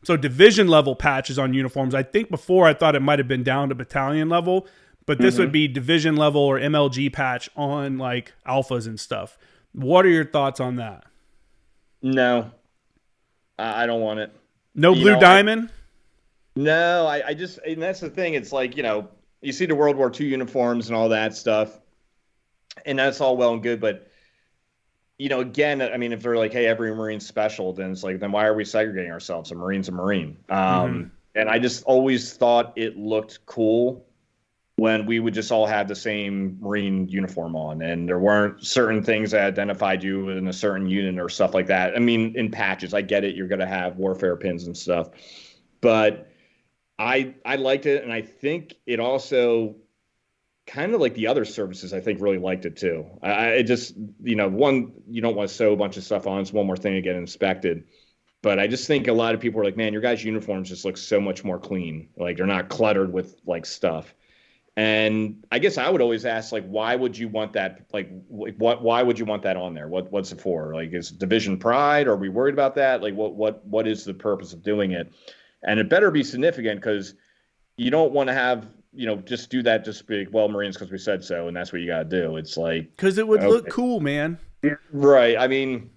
So division level patches on uniforms. I think before I thought it might have been down to battalion level, but this would be division level or MLG patch on like alphas and stuff. What are your thoughts on that? No, I don't want it. No blue diamond? No, I just, and that's the thing. It's like, you know, you see the World War II uniforms and all that stuff, and that's all well and good. But, you know, again, I mean, if they're like, hey, every Marine's special, then it's like, then why are we segregating ourselves? A Marine's a Marine. And I just always thought it looked cool when we would just all have the same Marine uniform on, and there weren't certain things that identified you in a certain unit or stuff like that. I mean, in patches, I get it. You're going to have warfare pins and stuff, but I liked it, and I think it also kind of like the other services, I think really liked it too. It just, you know, one, you don't want to sew a bunch of stuff on. It's one more thing to get inspected. But I just think a lot of people are like, man, your guys' uniforms just look so much more clean. Like they're not cluttered with like stuff. And I guess I would always ask, like, why would you want that? Like, why would you want that on there? What's it for? Like, is it division pride? Are we worried about that? Like, what is the purpose of doing it? And it better be significant, because you don't want to have, you know, just do that, just be, well, Marines, because we said so, and that's what you got to do. It's like, because it would look cool, man. Right. I mean,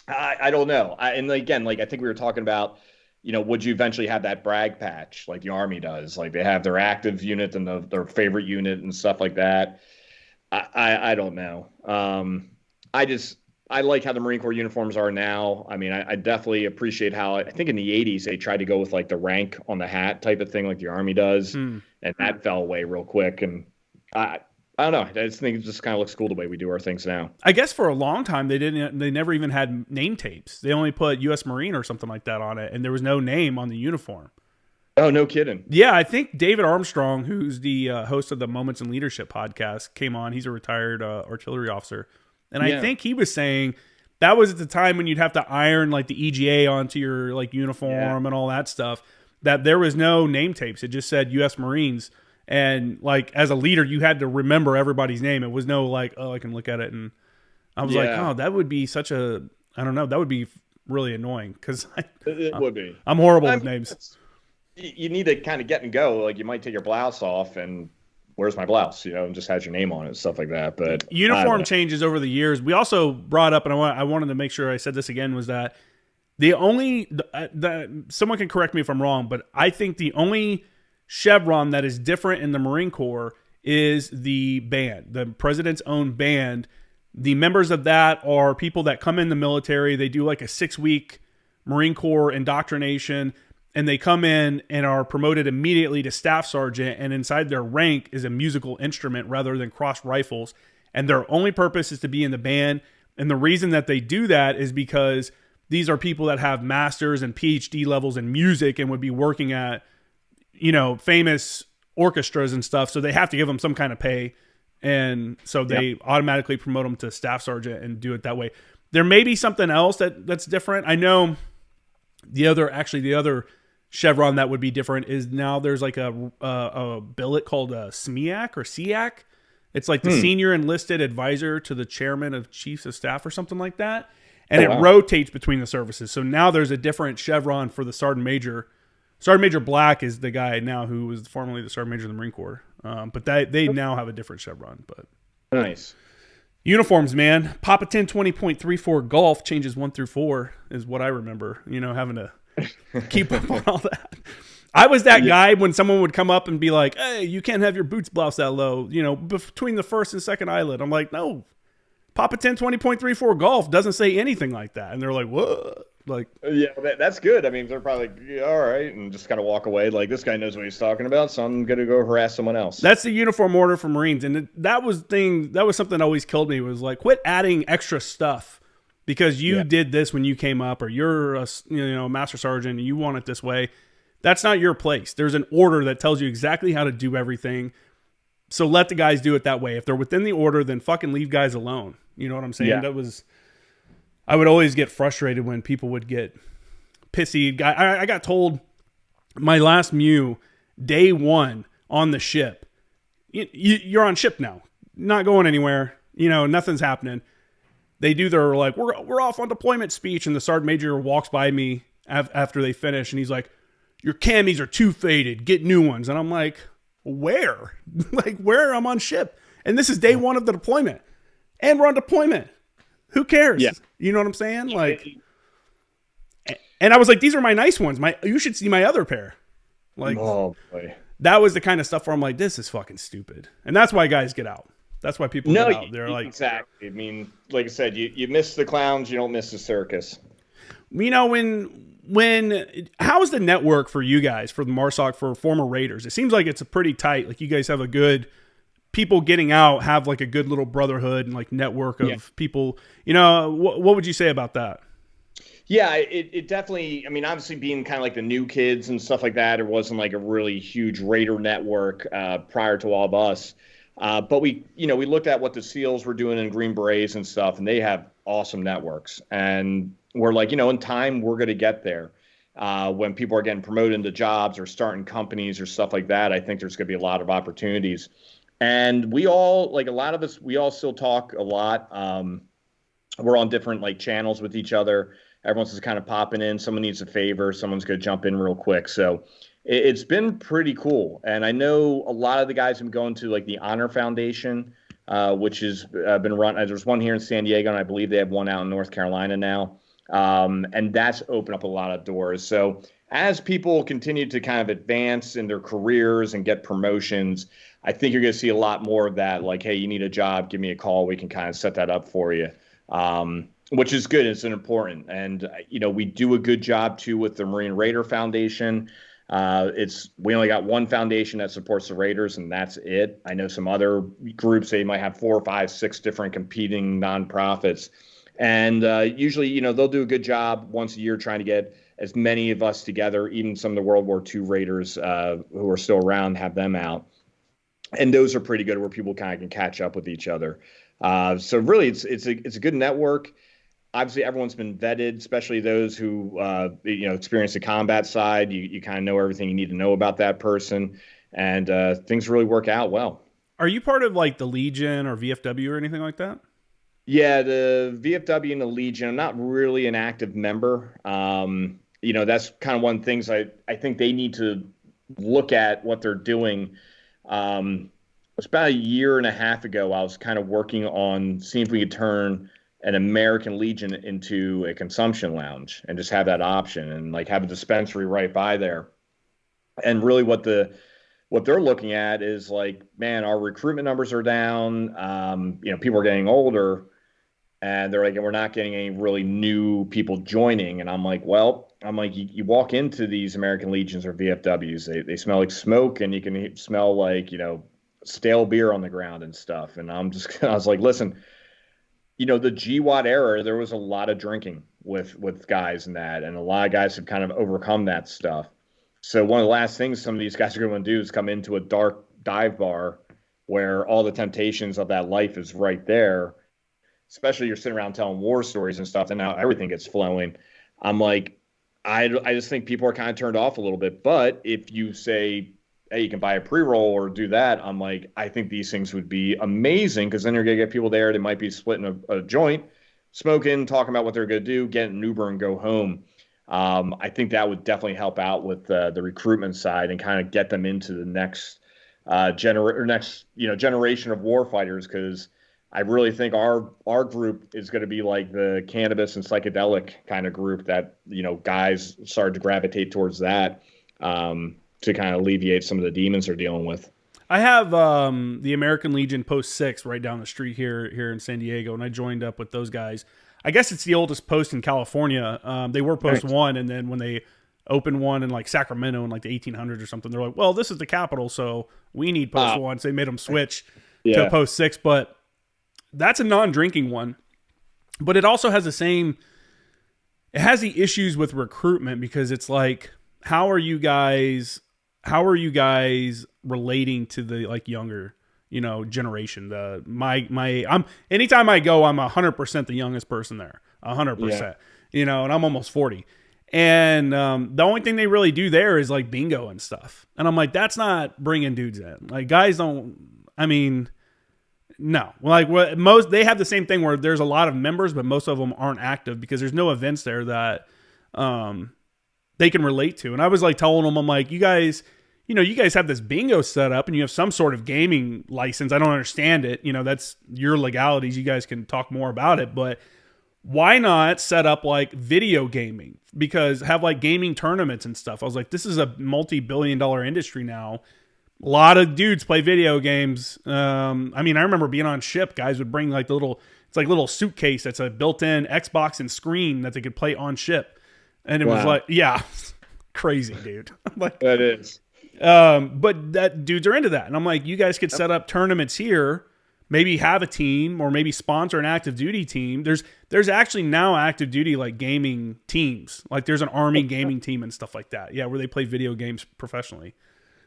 I don't know. And again, like, I think we were talking about, you know, would you eventually have that brag patch like the Army does? Like they have their active unit and their favorite unit and stuff like that. I don't know. I like how the Marine Corps uniforms are now. I mean, I definitely appreciate how, I think in the 80s, they tried to go with like the rank on the hat type of thing like the Army does. And that fell away real quick. And I don't know. I just think it just kind of looks cool the way we do our things now. I guess for a long time, they never even had name tapes. They only put U.S. Marine or something like that on it. And there was no name on the uniform. Oh, no kidding. Yeah, I think David Armstrong, who's the host of the Moments in Leadership podcast, came on. He's a retired artillery officer. And I think he was saying that was at the time when you'd have to iron like the EGA onto your like uniform and all that stuff, that there was no name tapes. It just said U.S. Marines. And like as a leader, you had to remember everybody's name. It was no like, oh, I can look at it. And I was like, oh, that would be such a, I don't know, that would be really annoying, because it would be. I'm horrible with names. You need to kind of get and go. Like you might take your blouse off and where's my blouse? And just has your name on it, stuff like that. But Uniform changes over the years. We also brought up, and I wanted to make sure I said this again, was that someone can correct me if I'm wrong, but I think the only chevron that is different in the Marine Corps is the band, the president's own band. The members of that are people that come in the military. They do like a 6-week Marine Corps indoctrination, and they come in and are promoted immediately to staff sergeant, and inside their rank is a musical instrument rather than crossed rifles. And their only purpose is to be in the band. And the reason that they do that is because these are people that have masters and PhD levels in music and would be working at, famous orchestras and stuff. So they have to give them some kind of pay. And so they automatically promote them to staff sergeant and do it that way. There may be something else that's different. I know the other chevron that would be different is now there's like a billet called a SMEAC or SEAC. It's like the senior enlisted advisor to the chairman of chiefs of staff or something like that. And it rotates between the services. So now there's a different chevron for the sergeant major. Sergeant Major Black is the guy now who was formerly the sergeant major of the Marine Corps. But they now have a different chevron. But nice. Uniforms, man. Papa 10 20.34 golf changes 1 through 4 is what I remember, having to keep up on all that. I was that guy when someone would come up and be like, hey, you can't have your boots blouse that low, between the first and second eyelid. I'm like, no, Papa 10 20.34 golf doesn't say anything like that. And they're like, what? Like, yeah, that's good. I mean, they're probably like, yeah, all right, and just kind of walk away. Like, this guy knows what he's talking about, so I'm gonna go harass someone else. That's the uniform order for Marines, and that was something that always killed me. Was like, quit adding extra stuff because you did this when you came up, or you're a master sergeant and you want it this way. That's not your place. There's an order that tells you exactly how to do everything. So let the guys do it that way. If they're within the order, then fucking leave guys alone. You know what I'm saying? Yeah. I would always get frustrated when people would get pissy. I got told my last MEU, day 1 on the ship, you're on ship now, not going anywhere. Nothing's happening. They do their like, we're off on deployment speech. And the sergeant major walks by me after they finish. And he's like, your camis are too faded. Get new ones. And I'm like, where? Like, where? I'm on ship. And this is day 1 of the deployment. And we're on deployment. Who cares? Yeah. You know what I'm saying? Like, and I was like, these are my nice ones. You should see my other pair. Like, oh boy. That was the kind of stuff where I'm like, this is fucking stupid. And that's why guys get out. That's why people get out. They're like, exactly. I mean, like I said, you miss the clowns, you don't miss the circus. How's the network for you guys, for the MARSOC, for former Raiders? It seems like it's a pretty tight, like you guys have a good, people getting out have like a good little brotherhood and like network of people. What would you say about that? Yeah, it definitely, I mean, obviously being kind of like the new kids and stuff like that, there wasn't like a really huge Raider network prior to all of us. But we looked at what the SEALs were doing in Green Berets and stuff, and they have awesome networks. And we're like, in time, we're going to get there. When people are getting promoted into jobs or starting companies or stuff like that, I think there's going to be a lot of opportunities. And we all, like a lot of us, we all still talk a lot. We're on different like channels with each other. Everyone's just kind of popping in. Someone needs a favor. Someone's going to jump in real quick. So it's been pretty cool. And I know a lot of the guys have been going to like the Honor Foundation, which has been run. There's one here in San Diego, and I believe they have one out in North Carolina now. And that's opened up a lot of doors. So as people continue to kind of advance in their careers and get promotions, I think you're going to see a lot more of that. Like, hey, you need a job, give me a call. We can kind of set that up for you, which is good. It's important. And, we do a good job, too, with the Marine Raider Foundation. We only got one foundation that supports the Raiders, and that's it. I know some other groups, they might have 4, 5, 6 different competing nonprofits. And usually, they'll do a good job once a year trying to get as many of us together, even some of the World War II Raiders who are still around, have them out. And those are pretty good where people kind of can catch up with each other. So really, it's a good network. Obviously, everyone's been vetted, especially those who experience the combat side. You kind of know everything you need to know about that person, and things really work out well. Are you part of like the Legion or VFW or anything like that? Yeah, the VFW and the Legion. I'm not really an active member. That's kind of one of the things I think they need to look at what they're doing. was about a year and a half ago. I was kind of working on seeing if we could turn an American Legion into a consumption lounge and just have that option and like have a dispensary right by there. And really, what they're looking at is like, man, our recruitment numbers are down. People are getting older, and they're like, we're not getting any really new people joining. And I'm like, well, you walk into these American Legions or VFWs, they smell like smoke, and you can smell like, stale beer on the ground and stuff. And I was like, listen, the GWAT era, there was a lot of drinking with guys in that, and a lot of guys have kind of overcome that stuff. So one of the last things some of these guys are going to do is come into a dark dive bar where all the temptations of that life is right there. Especially you're sitting around telling war stories and stuff, and now everything gets flowing. I'm like, I just think people are kind of turned off a little bit. But if you say, hey, you can buy a pre-roll or do that, I'm like, I think these things would be amazing, because then you're going to get people there that might be splitting a joint, smoking, talking about what they're going to do, get an Uber and go home. I think that would definitely help out with the recruitment side and kind of get them into the next generation of warfighters, because I really think our group is going to be like the cannabis and psychedelic kind of group that, guys started to gravitate towards that to kind of alleviate some of the demons they're dealing with. I have the American Legion Post 6 right down the street here in San Diego, and I joined up with those guys. I guess it's the oldest post in California. They were Post 1, and then when they opened one in like Sacramento in like the 1800s or something, they're like, well, this is the capital, so we need Post 1. So they made them switch to Post 6, but that's a non-drinking one. But it also has it has the issues with recruitment, because it's like, how are you guys relating to the like younger, generation? Anytime I go, I'm 100% the youngest person there, 100%, and I'm almost 40. And the only thing they really do there is like bingo and stuff. And I'm like, that's not bringing dudes in. Like, guys no. Like, they have the same thing where there's a lot of members, but most of them aren't active because there's no events there that they can relate to. And I was like telling them, I'm like, you guys have this bingo set up and you have some sort of gaming license. I don't understand it. That's your legalities. You guys can talk more about it, but why not set up like video gaming? Because have like gaming tournaments and stuff. I was like, this is a multi-billion-dollar industry now. A lot of dudes play video games. I remember being on ship, guys would bring like it's like a little suitcase that's a built-in Xbox and screen that they could play on ship. And it was like, crazy, dude. Like, that is. But that dudes are into that. And I'm like, you guys could set up tournaments here, maybe have a team, or maybe sponsor an active duty team. There's actually now active duty like gaming teams. Like there's an Army gaming team and stuff like that. Yeah, where they play video games professionally.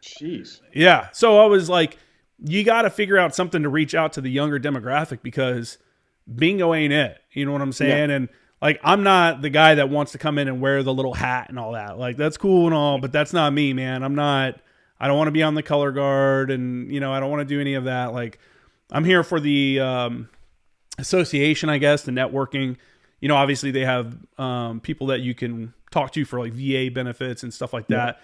Jeez. Yeah. So I was like, you got to figure out something to reach out to the younger demographic, because bingo ain't it. You know what I'm saying? Yeah. And like, I'm not the guy that wants to come in and wear the little hat and all that. Like, that's cool and all, but that's not me, man. I don't want to be on the color guard, and, I don't want to do any of that. Like, I'm here for the association, I guess, the networking. Obviously they have people that you can talk to for like VA benefits and stuff like that.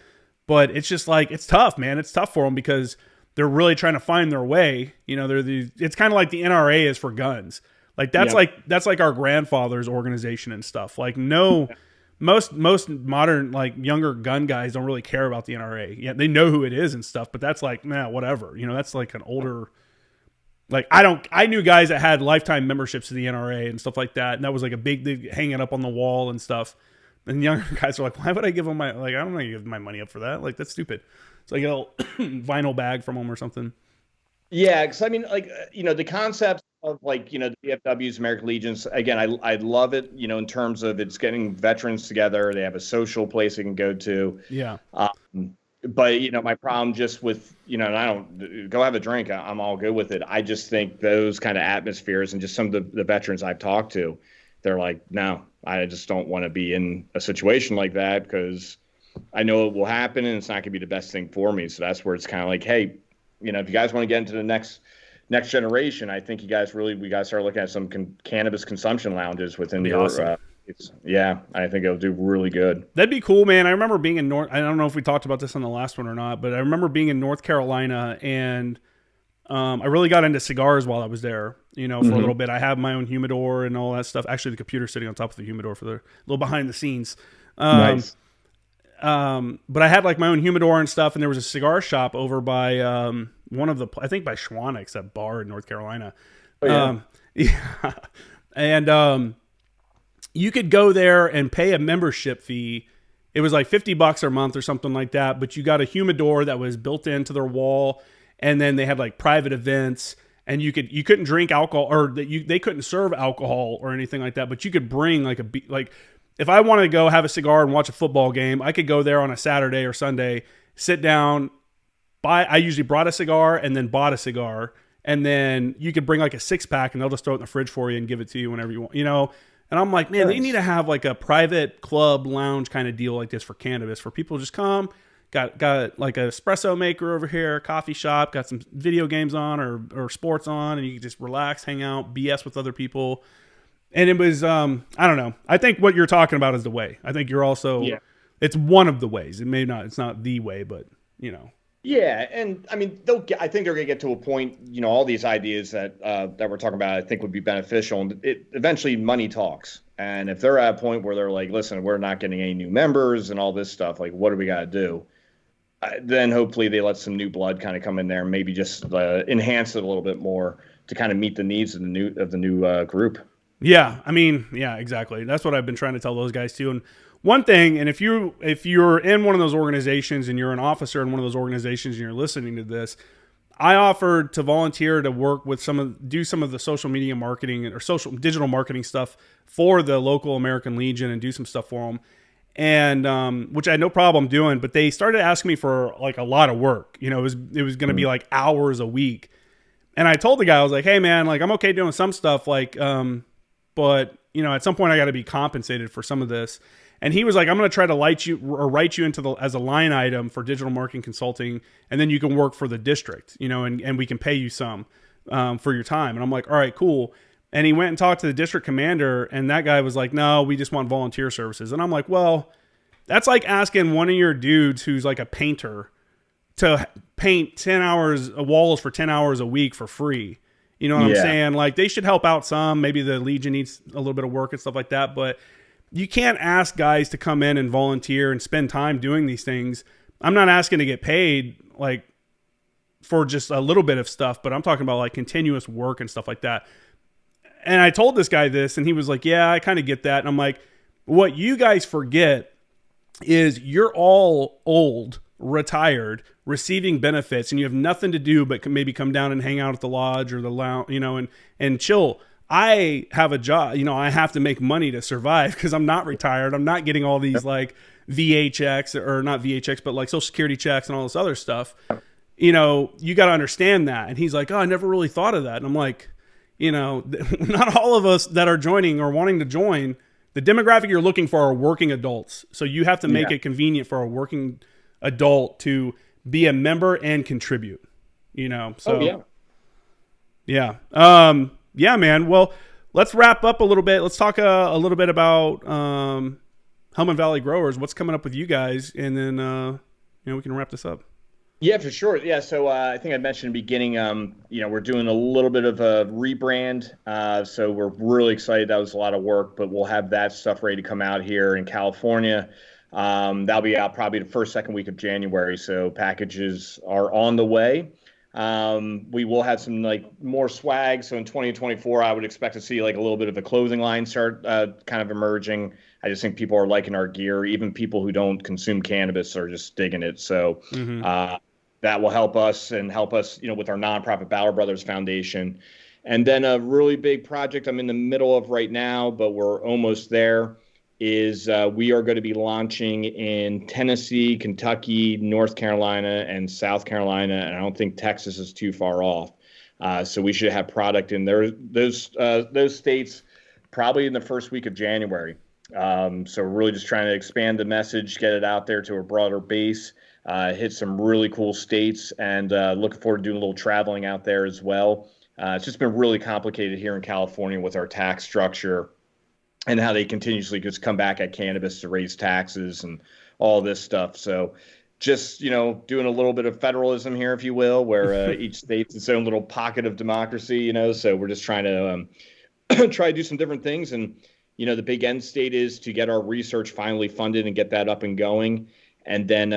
But it's just like, it's tough, man. It's tough for them because they're really trying to find their way. It's kind of like the NRA is for guns. Like that's like our grandfather's organization and stuff. Like most modern, like younger gun guys don't really care about the NRA. Yeah, they know who it is and stuff, but that's like, whatever. That's like an older, like I knew guys that had lifetime memberships to the NRA and stuff like that, and that was like a big thing, hanging up on the wall and stuff. And younger guys are like, why would I give them I don't want to give my money up for that. Like, that's stupid. So I get a vinyl bag from them or something. Yeah, because the concept of the VFWs, American Legions. Again, I love it. In terms of it's getting veterans together. They have a social place they can go to. Yeah. But my problem just with and I don't go have a drink. I'm all good with it. I just think those kind of atmospheres and just some of the veterans I've talked to, they're like, no, I just don't want to be in a situation like that, because I know it will happen and it's not going to be the best thing for me. So that's where it's kind of like, hey, if you guys want to get into the next generation, I think we got to start looking at some cannabis consumption lounges within the awesome. I think it'll do really good. That'd be cool, man. I remember being I don't know if we talked about this on the last one or not, but I remember being in North Carolina, and I really got into cigars while I was there, for a little bit. I have my own humidor and all that stuff. Actually, the computer's sitting on top of the humidor for the little behind the scenes. Nice. But I had like my own humidor and stuff, and there was a cigar shop over by I think by Schwannick's, that bar in North Carolina. Oh, yeah. Yeah. And you could go there and pay a membership fee. It was like $50 a month or something like that, but you got a humidor that was built into their wall, and then they had like private events, and you couldn't drink alcohol, or they couldn't serve alcohol or anything like that, but you could bring like if I wanted to go have a cigar and watch a football game, I could go there on a Saturday or Sunday, sit down, I usually brought a cigar and then bought a cigar, and then you could bring like a 6-pack and they'll just throw it in the fridge for you and give it to you whenever you want, And I'm like, man, They need to have like a private club lounge kind of deal like this for cannabis, for people to just come, got like an espresso maker over here, coffee shop, got some video games on or sports on, and you can just relax, hang out, BS with other people. And it was, I don't know. I think what you're talking about is the way. I think you're also, it's one of the ways. It's not the way, but Yeah, and I mean, I think they're going to get to a point. All these ideas that we're talking about, I think would be beneficial. And eventually, money talks. And if they're at a point where they're like, "Listen, we're not getting any new members and all this stuff. Like, what do we got to do?" Then hopefully they let some new blood kind of come in there and maybe just enhance it a little bit more to kind of meet the needs of the new group. Yeah, I mean, yeah, exactly. That's what I've been trying to tell those guys too. And one thing, and if you're in one of those organizations and you're an officer in one of those organizations and you're listening to this, I offered to volunteer to work with do some of the social media marketing or digital marketing stuff for the local American Legion and do some stuff for them. And which I had no problem doing, but they started asking me for like a lot of work. It was going to be like hours a week. And I told the guy, I was like, hey man, like I'm okay doing some stuff, like, but at some point I got to be compensated for some of this. And he was like, I'm going to try to write you into as a line item for digital marketing consulting, and then you can work for the district, and we can pay you some for your time. And I'm like, all right, cool. And he went and talked to the district commander, and that guy was like, no, we just want volunteer services. And I'm like, well, that's like asking one of your dudes who's like a painter to paint 10 hours walls for 10 hours a week for free. You know what I'm saying? Like, they should help out some. Maybe the Legion needs a little bit of work and stuff like that. But you can't ask guys to come in and volunteer and spend time doing these things. I'm not asking to get paid like for just a little bit of stuff, but I'm talking about like continuous work and stuff like that. And I told this guy this, and he was like, yeah, I kind of get that. And I'm like, what you guys forget is you're all old, retired, receiving benefits, and you have nothing to do but maybe come down and hang out at the lodge or the lounge, and chill. I have a job, I have to make money to survive because I'm not retired. I'm not getting all these like VHX or not VHX, but like Social Security checks and all this other stuff. You got to understand that. And he's like, oh, I never really thought of that. And I'm like, not all of us that are joining or wanting to join, the demographic you're looking for are working adults. So you have to make it convenient for a working adult to be a member and contribute, So, yeah, man. Well, let's wrap up a little bit. Let's talk a little bit about Helmand Valley Growers. What's coming up with you guys, and then we can wrap this up. Yeah, for sure. Yeah, so I think I mentioned in the beginning, we're doing a little bit of a rebrand. So we're really excited. That was a lot of work, but we'll have that stuff ready to come out here in California. That'll be out probably the first, second week of January. So packages are on the way. We will have some like more swag. So in 2024, I would expect to see like a little bit of a clothing line start kind of emerging. I just think people are liking our gear. Even people who don't consume cannabis are just digging it. So that will help us with our nonprofit Bauer Brothers Foundation. And then a really big project I'm in the middle of right now, but we're almost there, is we are going to be launching in Tennessee, Kentucky, North Carolina, and South Carolina, and I don't think Texas is too far off. So we should have product in those states probably in the first week of January. So we're really just trying to expand the message, get it out there to a broader base, hit some really cool states, and looking forward to doing a little traveling out there as well. It's just been really complicated here in California with our tax structure and how they continuously just come back at cannabis to raise taxes and all this stuff. So just, doing a little bit of federalism here, if you will, where each state's its own little pocket of democracy, so we're just trying to try to do some different things. And, the big end state is to get our research finally funded and get that up and going. And then,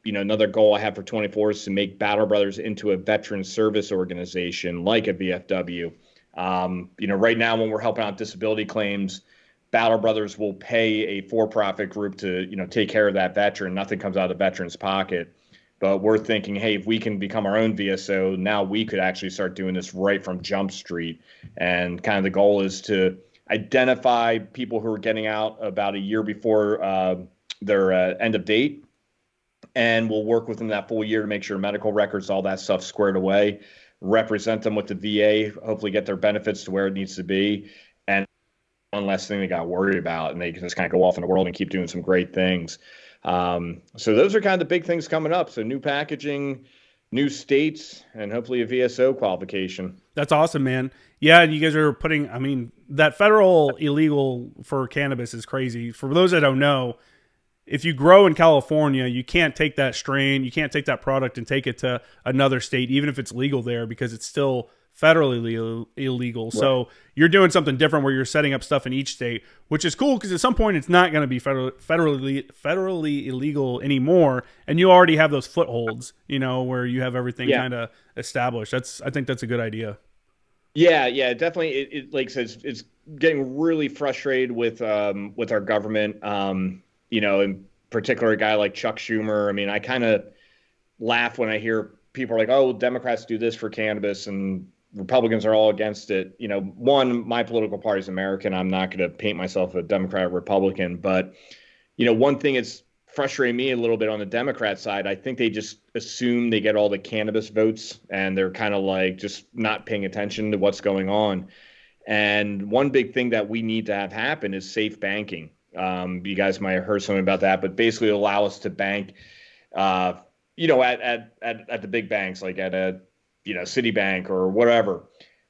another goal I have for 24 is to make Battle Brothers into a veteran service organization like a VFW. Right now when we're helping out disability claims, Battle Brothers will pay a for-profit group to, take care of that veteran. Nothing comes out of the veteran's pocket. But we're thinking, hey, if we can become our own VSO, now we could actually start doing this right from Jump Street. And kind of the goal is to identify people who are getting out about a year before their end of date. And we'll work with them that full year to make sure medical records, all that stuff squared away, represent them with the VA, hopefully get their benefits to where it needs to be. And one less thing they got worried about, and they can just kind of go off in the world and keep doing some great things. So those are kind of the big things coming up. So new packaging, new states, and hopefully a VSO qualification. That's awesome, man. Yeah, you guys are putting, that federal illegal for cannabis is crazy. For those that don't know, if you grow in California, you can't take that strain, you can't take that product and take it to another state, even if it's legal there, because it's still federally illegal. Right. So you're doing something different where you're setting up stuff in each state, which is cool because at some point it's not going to be federally illegal anymore, and you already have those footholds, where you have everything kind of established. I think that's a good idea. Yeah, definitely. It like says, it's getting really frustrated with our government. In particular, a guy like Chuck Schumer. I kind of laugh when I hear people are like, oh, Democrats do this for cannabis and Republicans are all against it. One, my political party is American. I'm not going to paint myself a Democrat or Republican. But, one thing that's frustrating me a little bit on the Democrat side, I think they just assume they get all the cannabis votes and they're kind of like just not paying attention to what's going on. And one big thing that we need to have happen is safe banking. You guys might have heard something about that, but basically allow us to bank, at the big banks, like at a, Citibank or whatever.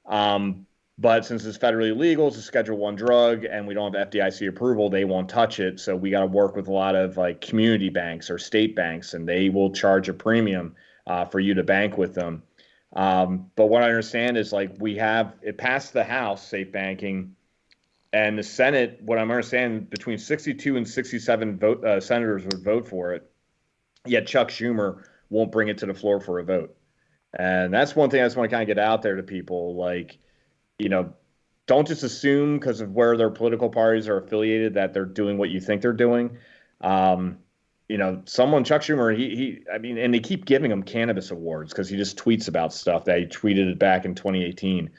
But since it's federally illegal, it's a Schedule I drug, and we don't have FDIC approval, they won't touch it. So we got to work with a lot of like community banks or state banks, and they will charge a premium for you to bank with them. But what I understand is like it passed the House, safe banking. And the Senate, what I'm understanding, between 62 and 67 senators would vote for it. Yet Chuck Schumer won't bring it to the floor for a vote. And that's one thing I just want to kind of get out there to people. Like, don't just assume because of where their political parties are affiliated that they're doing what you think they're doing. Chuck Schumer, and they keep giving him cannabis awards because he just tweets about stuff that he tweeted back in 2018.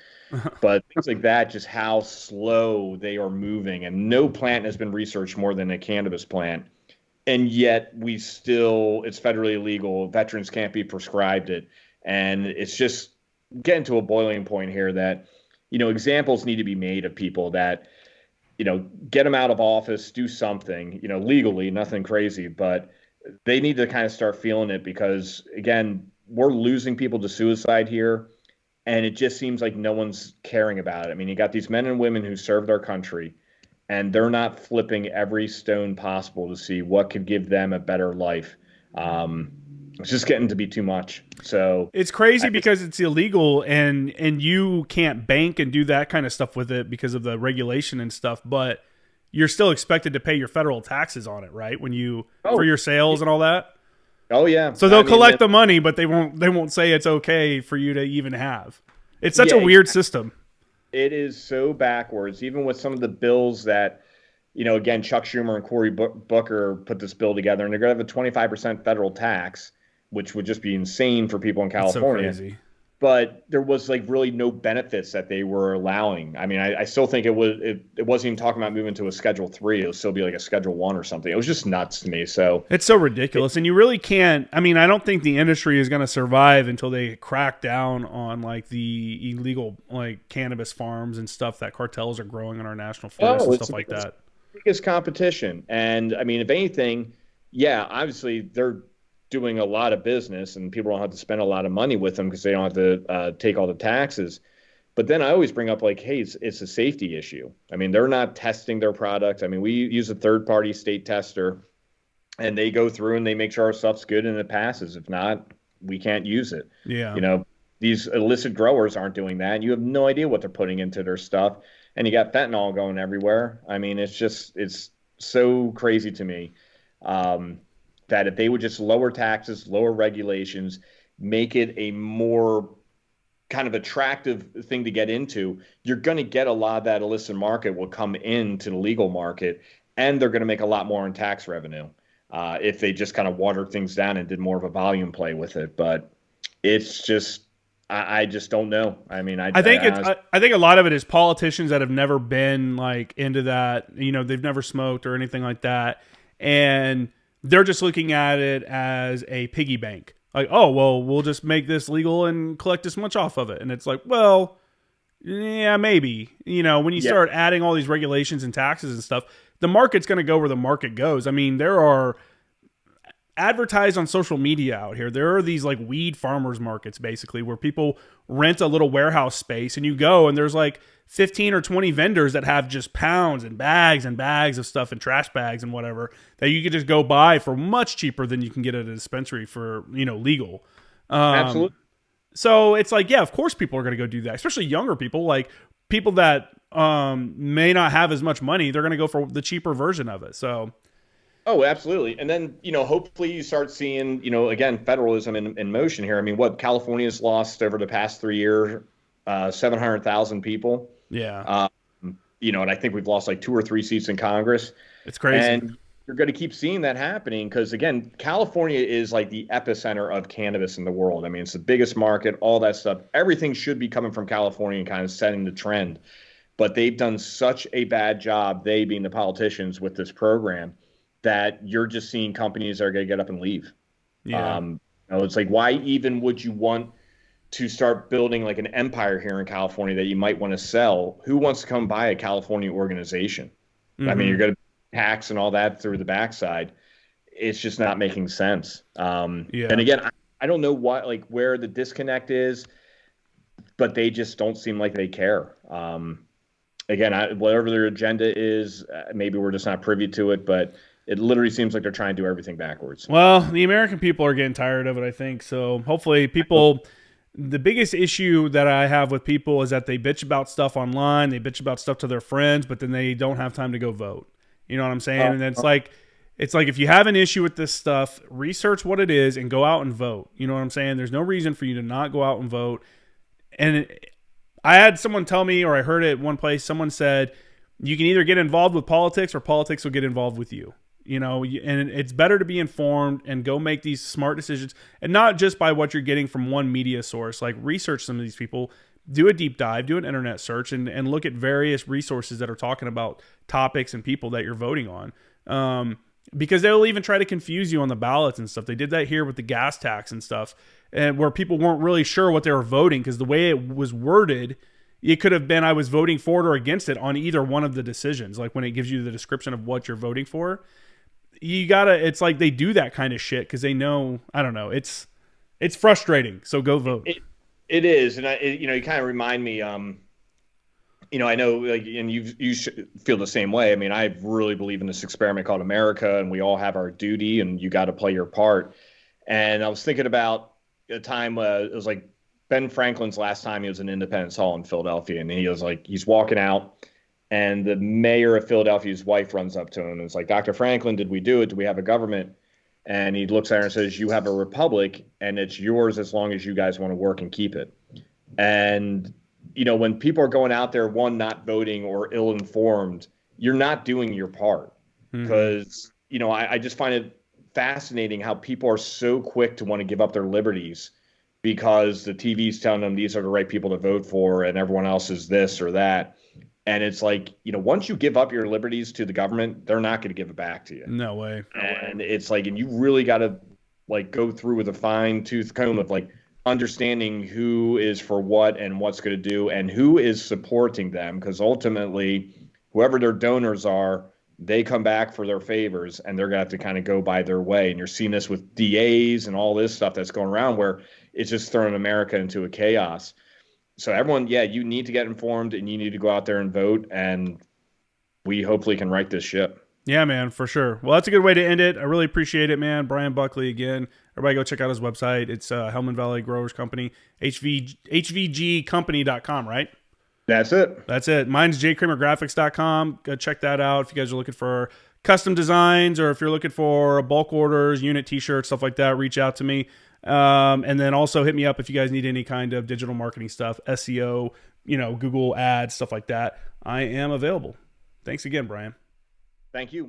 But things like that, just how slow they are moving, and no plant has been researched more than a cannabis plant, and yet it's federally illegal. Veterans can't be prescribed it, and it's just getting to a boiling point here that examples need to be made of people that get them out of office, do something legally, nothing crazy, but they need to kind of start feeling it because again, we're losing people to suicide here. And it just seems like no one's caring about it. You got these men and women who served our country, and they're not flipping every stone possible to see what could give them a better life. It's just getting to be too much. So it's crazy because it's illegal, and you can't bank and do that kind of stuff with it because of the regulation and stuff. But you're still expected to pay your federal taxes on it, right? For your sales and all that. Oh yeah. So they'll collect the money, but they won't say it's okay for you to even have. It's such a weird system. It is so backwards, even with some of the bills that, again, Chuck Schumer and Cory Booker put this bill together, and they're going to have a 25% federal tax, which would just be insane for people in California. That's so crazy. But there was like really no benefits that they were allowing. I still think it wasn't even talking about moving to a Schedule III. It would still be like a Schedule I or something. It was just nuts to me. So it's so ridiculous. And you really can't, I don't think the industry is going to survive until they crack down on like the illegal like cannabis farms and stuff that cartels are growing in our national forests and stuff like that. Biggest competition. And if anything, obviously they're doing a lot of business and people don't have to spend a lot of money with them because they don't have to take all the taxes. But then I always bring up like, hey, it's a safety issue. They're not testing their product. We use a third-party state tester, and they go through and they make sure our stuff's good and it passes. If not, we can't use it. Yeah. You know, these illicit growers aren't doing that. You have no idea what they're putting into their stuff, and you got fentanyl going everywhere. I mean, it's so crazy to me, that if they would just lower taxes, lower regulations, make it a more kind of attractive thing to get into, you're going to get a lot of that illicit market will come into the legal market, and they're going to make a lot more in tax revenue, if they just kind of watered things down and did more of a volume play with it. But it's just, I just don't know. I mean, I think I think a lot of it is politicians that have never been like into that. You know, they've never smoked or anything like that, and they're just looking at it as a piggy bank. Like, oh, well, we'll just make this legal and collect this much off of it. And it's like, well, yeah, maybe. You know, when you start adding all these regulations and taxes and stuff, the market's going to go where the market goes. I mean, there are advertised on social media out here. There are these like weed farmers markets basically where people rent a little warehouse space and you go and there's like 15 or 20 vendors that have just pounds and bags of stuff and trash bags and whatever that you could just go buy for much cheaper than you can get at a dispensary for, you know, legal. Absolutely. So it's like, yeah, of course people are going to go do that, especially younger people, like people that may not have as much money. They're going to go for the cheaper version of it. So Oh, absolutely. And then, you know, hopefully you start seeing, you know, again, federalism in motion here. I mean, what California's lost over the past 3 years, 700,000 people. Yeah. You know, and I think we've lost like 2 or 3 seats in Congress. It's crazy. And you're going to keep seeing that happening because, again, California is like the epicenter of cannabis in the world. I mean, it's the biggest market, all that stuff. Everything should be coming from California and kind of setting the trend. But they've done such a bad job, they being the politicians, with this program, that you're just seeing companies that are going to get up and leave. Yeah. You know, it's like, why even would you want to start building like an empire here in California that you might want to sell? Who wants to come buy a California organization? I mean, you're going to tax and all that through the backside. It's just not making sense. And again, I don't know what, like where the disconnect is, but they just don't seem like they care. Again, whatever their agenda is, maybe we're just not privy to it, but it literally seems like they're trying to do everything backwards. Well, the American people are getting tired of it, I think. So hopefully people, the biggest issue that I have with people is that they bitch about stuff online. They bitch about stuff to their friends, but then they don't have time to go vote. You know what I'm saying? And it's like if you have an issue with this stuff, research what it is and go out and vote. You know what I'm saying? There's no reason for you to not go out and vote. And I had someone tell me, or I heard it one place, someone said, you can either get involved with politics or politics will get involved with you. You know, and it's better to be informed and go make these smart decisions, and not just by what you're getting from one media source. Like, research some of these people, do a deep dive, do an internet search, and look at various resources that are talking about topics and people that you're voting on. Because they'll even try to confuse you on the ballots and stuff. They did that here with the gas tax and stuff, and where people weren't really sure what they were voting because the way it was worded, it could have been I was voting for it or against it on either one of the decisions. Like when it gives you the description of what you're voting for, it's like they do that kind of shit because they know, I don't know, it's frustrating. So go vote. It is. And you kind of remind me, you know, I know, like, and you feel the same way. I mean, I really believe in this experiment called America, and we all have our duty, and you got to play your part. And I was thinking about a time, it was like Ben Franklin's last time he was in Independence Hall in Philadelphia, and he was like, he's walking out, and the mayor of Philadelphia's wife runs up to him and it's like, Dr. Franklin, did we do it? Do we have a government? And he looks at her and says, you have a republic, and it's yours as long as you guys want to work and keep it. And, you know, when people are going out there, one, not voting or ill-informed, you're not doing your part. Because, you know, I just find it fascinating how people are so quick to want to give up their liberties because the TV's telling them these are the right people to vote for and everyone else is this or that. And it's like, you know, once you give up your liberties to the government, they're not going to give it back to you. No way. And it's like, and you really got to like go through with a fine tooth comb of like understanding who is for what and what's going to do and who is supporting them. Because ultimately, whoever their donors are, they come back for their favors and they're going to have to kind of go by their way. And you're seeing this with DAs and all this stuff that's going around where it's just throwing America into a chaos. So everyone, yeah, you need to get informed and you need to go out there and vote, and we hopefully can right this ship. Yeah, man, for sure. Well, that's a good way to end it. I really appreciate it, man. Bryan Buckley again. Everybody go check out his website. It's Helmand Valley Growers Company, hvgcompany.com, right? That's it. That's it. Mine's jkramergraphics.com. Go check that out if you guys are looking for custom designs, or if you're looking for bulk orders, unit t-shirts, stuff like that, reach out to me. And then also hit me up if you guys need any kind of digital marketing stuff, SEO, Google ads, stuff like that. I am available. Thanks again, Bryan. Thank you.